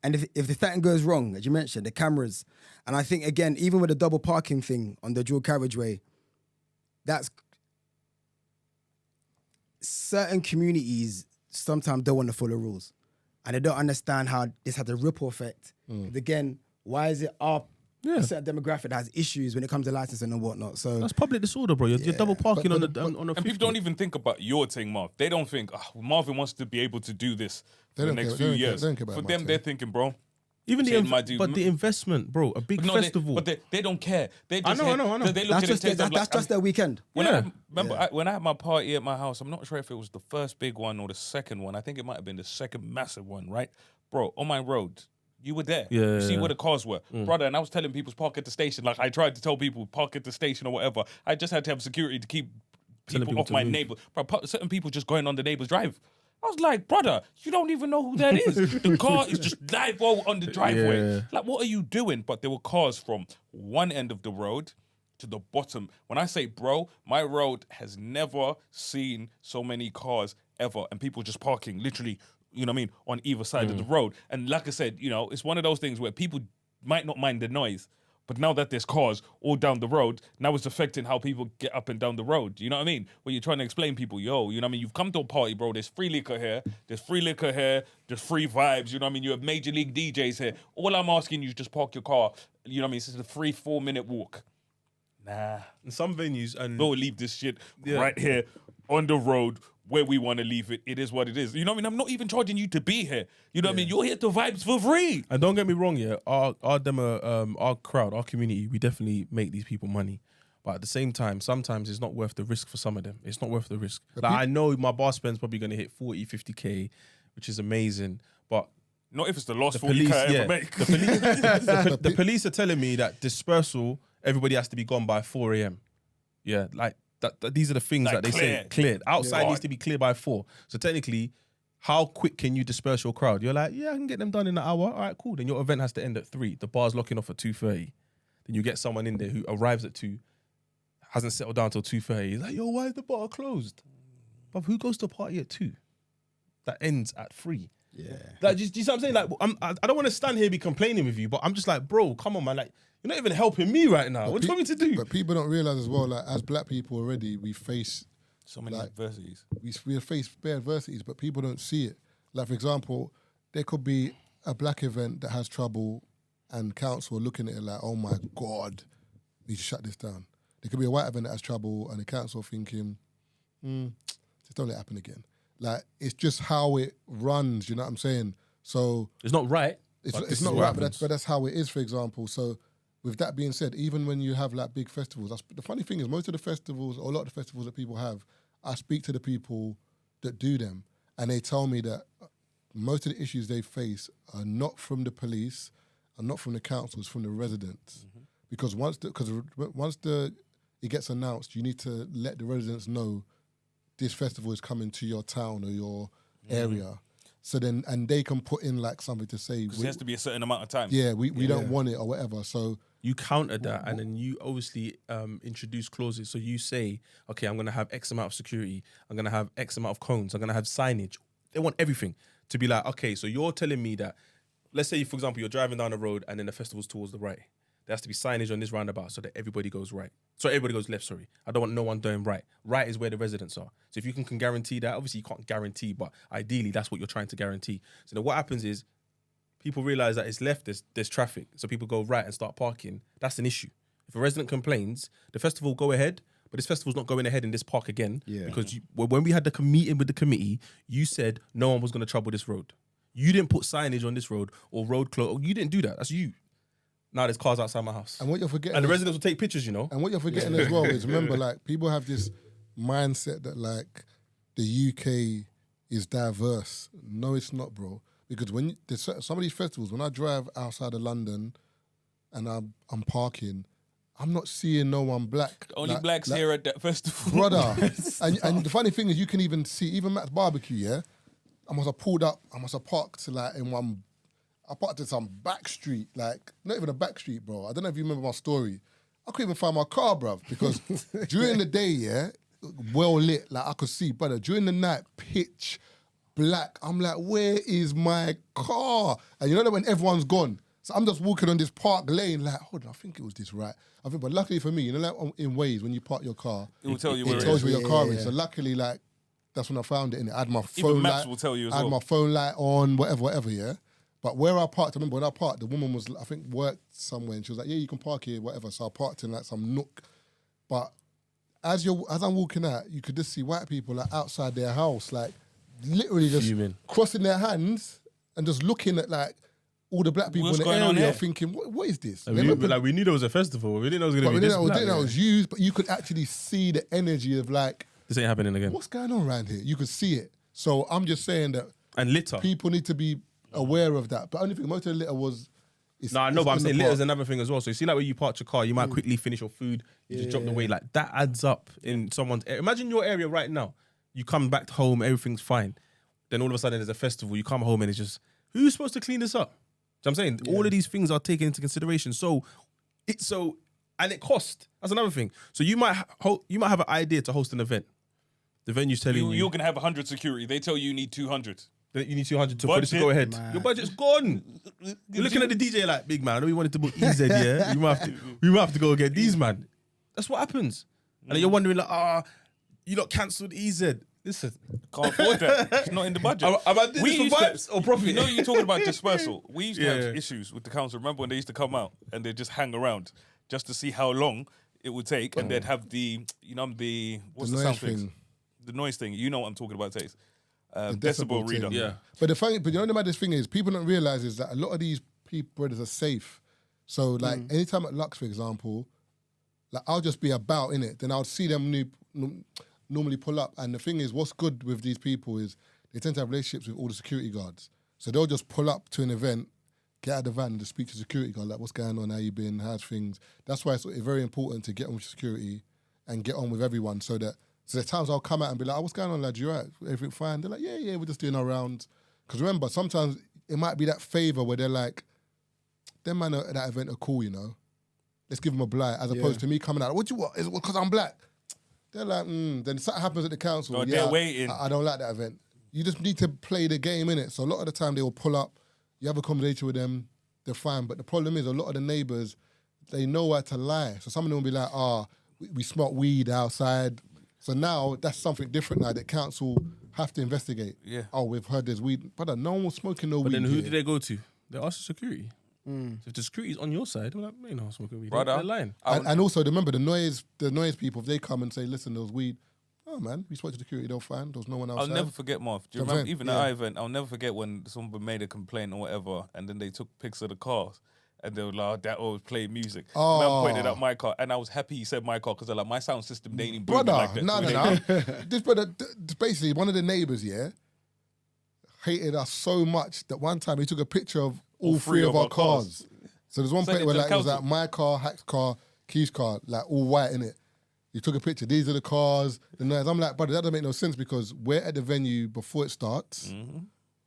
And if the thing goes wrong, as you mentioned, the cameras, and I think, again, even with the double parking thing on the dual carriageway, that's certain communities sometimes don't want to follow rules. And they don't understand how this has a ripple effect. Again, why is it a certain demographic that has issues when it comes to licensing and whatnot? So that's public disorder, bro. You're double parking on a and people don't even think about your thing, Marv. They don't think, Marvin wants to be able to do this for the next few years. They don't care about for my them, thing. they're thinking, bro. Even the investment, bro, a big festival. They don't care. They just I know. They look that's just their weekend. When I had my party at my house, I'm not sure if it was the first big one or the second one. I think it might have been the second massive one, right? Bro, on my road, you were there. Yeah. You see where the cars were. Brother, and I was telling people to park at the station. Like I tried to tell people park at the station or whatever. I just had to have security to keep people off my neighbor. Bro, certain people just going on the neighbor's drive. I was like, brother, you don't even know who that is. The car is just live on the driveway. Yeah. Like, what are you doing? But there were cars from one end of the road to the bottom. When I say, bro, my road has never seen so many cars ever, and people just parking literally, you know what I mean, on either side of the road. And like I said, you know, it's one of those things where people might not mind the noise, but now that there's cars all down the road, now it's affecting how people get up and down the road. You know what I mean? When you're trying to explain people, yo, you know what I mean? You've come to a party, bro. There's free liquor here. There's free vibes. You know what I mean? You have major league DJs here. All I'm asking you is just park your car. You know what I mean? It's just a 3-4 minute walk. Nah. In some venues, and We'll leave this shit right here on the road where we want to leave it. It is what it is. You know what I mean? I'm not even charging you to be here. You know what I mean? You're here to vibes for free. And don't get me wrong, yeah, our demo, our crowd, our community, we definitely make these people money. But at the same time, sometimes it's not worth the risk for some of them. It's not worth the risk. Like, I know my bar spend's probably going to hit 40, 50K, which is amazing. But not if it's the last the 40K police, I ever yeah, make. the police are telling me that dispersal, everybody has to be gone by 4 a.m. Yeah, like these are the things Like that they say cleared. Outside needs to be clear by 4. So technically, how quick can you disperse your crowd? You're like, yeah, I can get them done in an hour. All right, cool. Then your event has to end at 3. The bar's locking off at 2:30. Then you get someone in there who arrives at 2, hasn't settled down till 2:30. He's like, yo, why is the bar closed? But who goes to a party at 2? That ends at 3. Yeah. Like, do you see what I'm saying? Like, I don't want to stand here and be complaining with you, but I'm just like, bro, come on, man. Like, you're not even helping me right now. What do you want me to do? But people don't realise as well, like, as black people already, we face So many adversities. we face bare adversities, but people don't see it. Like, for example, there could be a black event that has trouble and council are looking at it like, oh my God, we need to shut this down. There could be a white event that has trouble and the council thinking, just don't let it happen again. Like, it's just how it runs, you know what I'm saying? So It's not right. it's not right, but that's how it is, for example. So with that being said, even when you have like big festivals, the funny thing is most of the festivals, or a lot of the festivals that people have, I speak to the people that do them and they tell me that most of the issues they face are not from the police, are not from the councils, from the residents. Mm-hmm. Because once it gets announced, you need to let the residents know this festival is coming to your town or your area. So then, and they can put in like something to say. Because it has to be a certain amount of time. Yeah, we don't want it or whatever. So you counter that, and then you obviously introduce clauses. So you say, okay, I'm going to have X amount of security. I'm going to have X amount of cones. I'm going to have signage. They want everything to be like, okay, so you're telling me that, let's say, for example, you're driving down the road and then the festival's towards the right. There has to be signage on this roundabout so that everybody goes right. So everybody goes left, sorry. I don't want no one doing right. Right is where the residents are. So if you can guarantee that, obviously you can't guarantee, but ideally that's what you're trying to guarantee. So then what happens is people realize that it's left, there's traffic. So people go right and start parking. That's an issue. If a resident complains, the festival will go ahead, but this festival's not going ahead in this park again. Yeah. Because when we had the meeting with the committee, you said no one was going to trouble this road. You didn't put signage on this road or road close. You didn't do that. That's you. Now there's cars outside my house. And what you're forgetting... And the residents will take pictures, you know? And what you're forgetting as well is, remember, like, people have this mindset that, like, the UK is diverse. No, it's not, bro. Because when there's some of these festivals, when I drive outside of London and I'm parking, I'm not seeing no one black. Only blacks here at that festival. Brother. and the funny thing is, you can even see, even Matt's barbecue, yeah? I must have pulled up, I must have parked, like, I parked in some back street, like, not even a back street, bro. I don't know if you remember my story. I couldn't even find my car, bruv, because during the day, yeah, well lit, like I could see, brother. During the night, pitch black. I'm like, where is my car? And you know that when everyone's gone, so I'm just walking on this park lane, like, hold on, I think it was this right. But luckily for me, you know, like in Waze, when you park your car, it will tell you where it tells you where your car is. Yeah. So luckily, like, that's when I found it, and I had my phone Even maps light. will tell you as I had well. my phone light on, whatever, yeah. But where I parked, I remember when I parked, the woman was, I think, worked somewhere, and she was like, yeah, you can park here, whatever. So I parked in like some nook. But as I'm walking out, you could just see white people like outside their house, like literally just crossing their hands and just looking at like all the black people What's in the going on area here? thinking, what is this? We knew there was a festival. We didn't know it was going to But be we this didn't black. know it was used, but you could actually see the energy of like, This ain't happening again. what's going on around here? You could see it. So I'm just saying that And litter. people need to be aware of that. But only thing, most of the litter was... No, I know, but I'm saying litter's another thing as well. So you see, like when you park your car, you might quickly finish your food, you just drop the weight. Like that adds up in someone's area. Imagine your area right now. You come back home, everything's fine. then all of a sudden there's a festival, you come home and it's just, who's supposed to clean this up? Do you know what I'm saying? All of these things are taken into consideration. And it costs. That's another thing. So you might have an idea to host an event. The venue's telling You're going to have 100 security. They tell you need 200. You need 200 for this to go ahead. Man. Your budget's gone. You're looking at the DJ like, big man, I know you wanted to book EZ, yeah? We might have to go get these, man. That's what happens. And then you're wondering, like, you lot cancelled EZ. Listen. Can't afford that. It's not in the budget. Am I doing this for vibes or profit? You know, you're talking about dispersal. We used to have issues with the council. Remember when they used to come out and they'd just hang around just to see how long it would take, and they'd have the what's the sound thing? The noise thing. You know what I'm talking about, Taze. The decibel reader. Yeah. But you know the maddest thing is, people don't realise is that a lot of these brothers are safe. So like anytime at Lux, for example, like I'll just be about in it. Then I'll see them normally pull up. And the thing is, what's good with these people is they tend to have relationships with all the security guards. So they'll just pull up to an event, get out of the van and just speak to the security guard, like, what's going on, how you been, how's things. That's why it's very important to get on with security and get on with everyone so there's times I'll come out and be like, what's going on, lad, you right? Everything fine? They're like, yeah, we're just doing our rounds. Because remember, sometimes it might be that favour where they're like, them man at that event are cool, you know? Let's give them a blight, as opposed to me coming out, what you want? Is it because I'm black? They're like, then something happens at the council. They're waiting. I don't like that event. You just need to play the game, innit? So a lot of the time they will pull up, you have a conversation with them, they're fine. But the problem is a lot of the neighbours, they know how to lie. So some of them will be like, we smoke weed outside. So now that's something different now that council have to investigate. Yeah. Oh, we've heard there's weed. Brother, no one was smoking no weed. But then who here. did they go to? They asked the security. So if the security's on your side, they're like, man, no smoking weed. Brother, they're lying. And also, remember, the noise people, if they come and say, listen, there was weed, oh man, we spoke to the security, they'll find, there was no one outside. I'll never forget, Marv. Do you remember, even at our event, I'll never forget when someone made a complaint or whatever, and then they took pics of the cars. And they were like, that always played music. Man pointed out my car, and I was happy he said my car, because like, my sound system ain't even booming like that. No. This brother, basically, one of the neighbours, hated us so much that one time he took a picture of all three of our cars. So there's one point where like, it was like my car, Hack's car, Keith's car, like all white in it. He took a picture. These are the cars. The noise. I'm like, brother, that doesn't make no sense because we're at the venue before it starts.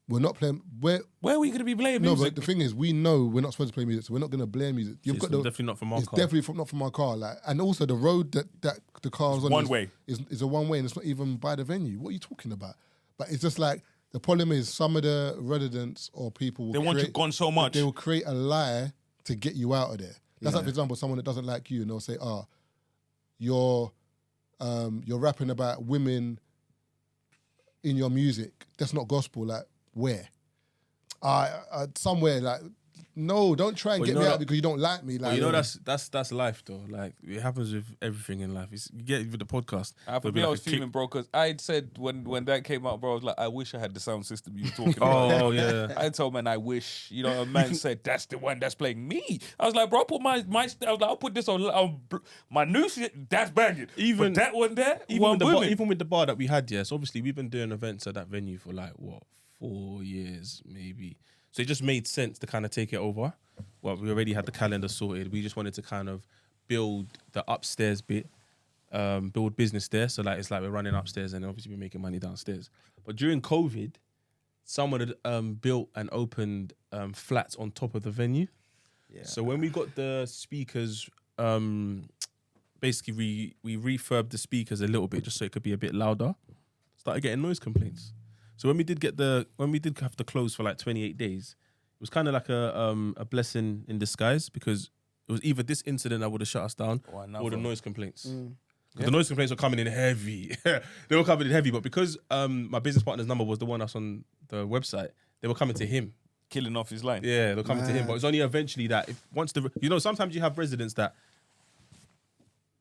We're not playing. Where are we going to be playing music? No, but the thing is, we know we're not supposed to play music, so we're not going to blare music. It's definitely not from our car. It's definitely not from our car. Like, and also the road that the car's on one way is a one way, and it's not even by the venue. What are you talking about? But it's just like the problem is some of the residents or people they want you gone so much. They will create a lie to get you out of there. That's like, for example, someone that doesn't like you, and they'll say, you're rapping about women in your music. That's not gospel. Like, where? Somewhere, like, no, don't try and get me out because you don't like me. Like, you know, that's life though. Like, it happens with everything in life. You get it with the podcast. For me, I was fuming, bro, because I said when that came out, bro, I was like, I wish I had the sound system you were talking about. Oh yeah. I told man, I wish. You know, a man said that's the one that's playing me. I was like, bro, I put I was like, I'll put this on my new shit. That's banging. But that one there, even with the bar that we had, yes. Obviously, we've been doing events at that venue for like 4 years maybe. So it just made sense to kind of take it over. Well, we already had the calendar sorted. We just wanted to kind of build the upstairs bit, build business there. So like it's like we're running upstairs and obviously we're making money downstairs. But during COVID, someone had built and opened flats on top of the venue. Yeah. So when we got the speakers, basically we refurbed the speakers a little bit just so it could be a bit louder. Started getting noise complaints. So when we did have to close for like 28 days, it was kind of like a blessing in disguise because it was either this incident that would have shut us down or the noise complaints. The noise complaints were coming in heavy. They were coming in heavy, but because my business partner's number was the one that's on the website, they were coming to him. Killing off his line. Yeah, they were coming to him. But it's only eventually that sometimes you have residents that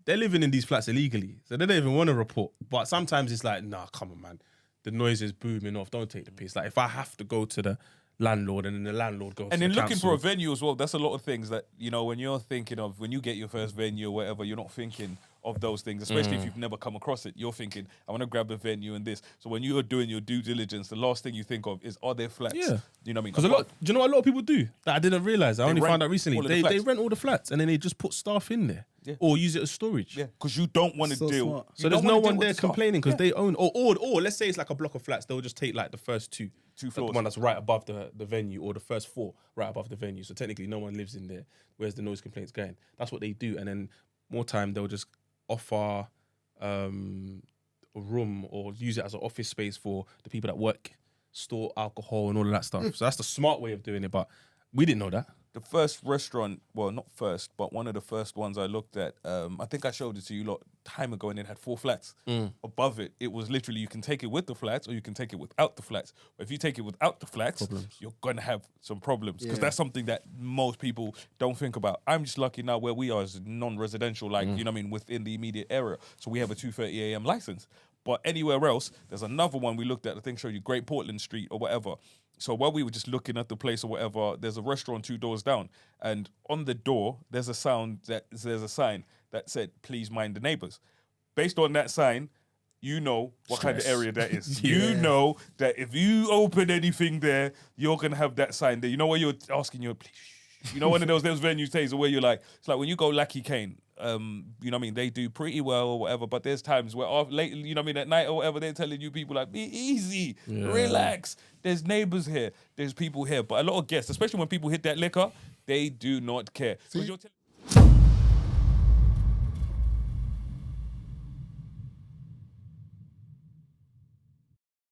they're living in these flats illegally, so they don't even want to report. But sometimes it's like, nah, come on, man. The noise is booming off. Don't take the piss. Like if I have to go to the landlord and then the landlord goes and to then the looking council. for a venue as well, that's a lot of things that, you know, when you're thinking of, when you get your first venue or whatever, you're not thinking of those things, especially if you've never come across it. You're thinking, I want to grab a venue and this. So when you are doing your due diligence, the last thing you think of is, are there flats? Yeah. You know what I mean? Because do you know what a lot of people do that I didn't realize? I only rent found out recently. all of the They flats. rent all the flats and then they just put staff in there or use it as storage. Yeah, because you don't want to So deal. smart. So there's no one there complaining. complaining because they own, or let's say it's like a block of flats. They'll just take like the first two floors. the one that's right above the venue, or the first 4 right above the venue. So technically, no one lives in there. Where's the noise complaints going? That's what they do, and then more time they'll just offer a room or use it as an office space for the people that work, store alcohol and all of that stuff. So that's the smart way of doing it. But we didn't know that. The first restaurant, well, not first, but one of the first ones I looked at, I think I showed it to you lot time ago, and it had 4 flats. Above it, it was literally, you can take it with the flats or you can take it without the flats. But if you take it without the flats, you're going to have some problems, because that's something that most people don't think about. I'm just lucky now where we are is non-residential, like, you know what I mean, within the immediate area. So we have a 2:30 a.m. license. But anywhere else, there's another one we looked at, I think showed you Great Portland Street or whatever. So while we were just looking at the place or whatever, there's a restaurant 2 doors down, and on the door there's a sign that said, "Please mind the neighbors." Based on that sign, you know what kind of area that is. You know that if you open anything there, you're gonna have that sign there. You know where you're asking your, please. You know, one of those venues, Tazer, where you're like, it's like when you go Lackey Kane. You know what I mean? They do pretty well or whatever, but there's times where late, you know what I mean, at night or whatever, they're telling you people like, be easy, relax. There's neighbors here, there's people here. But a lot of guests, especially when people hit that liquor, they do not care. 'Cause you're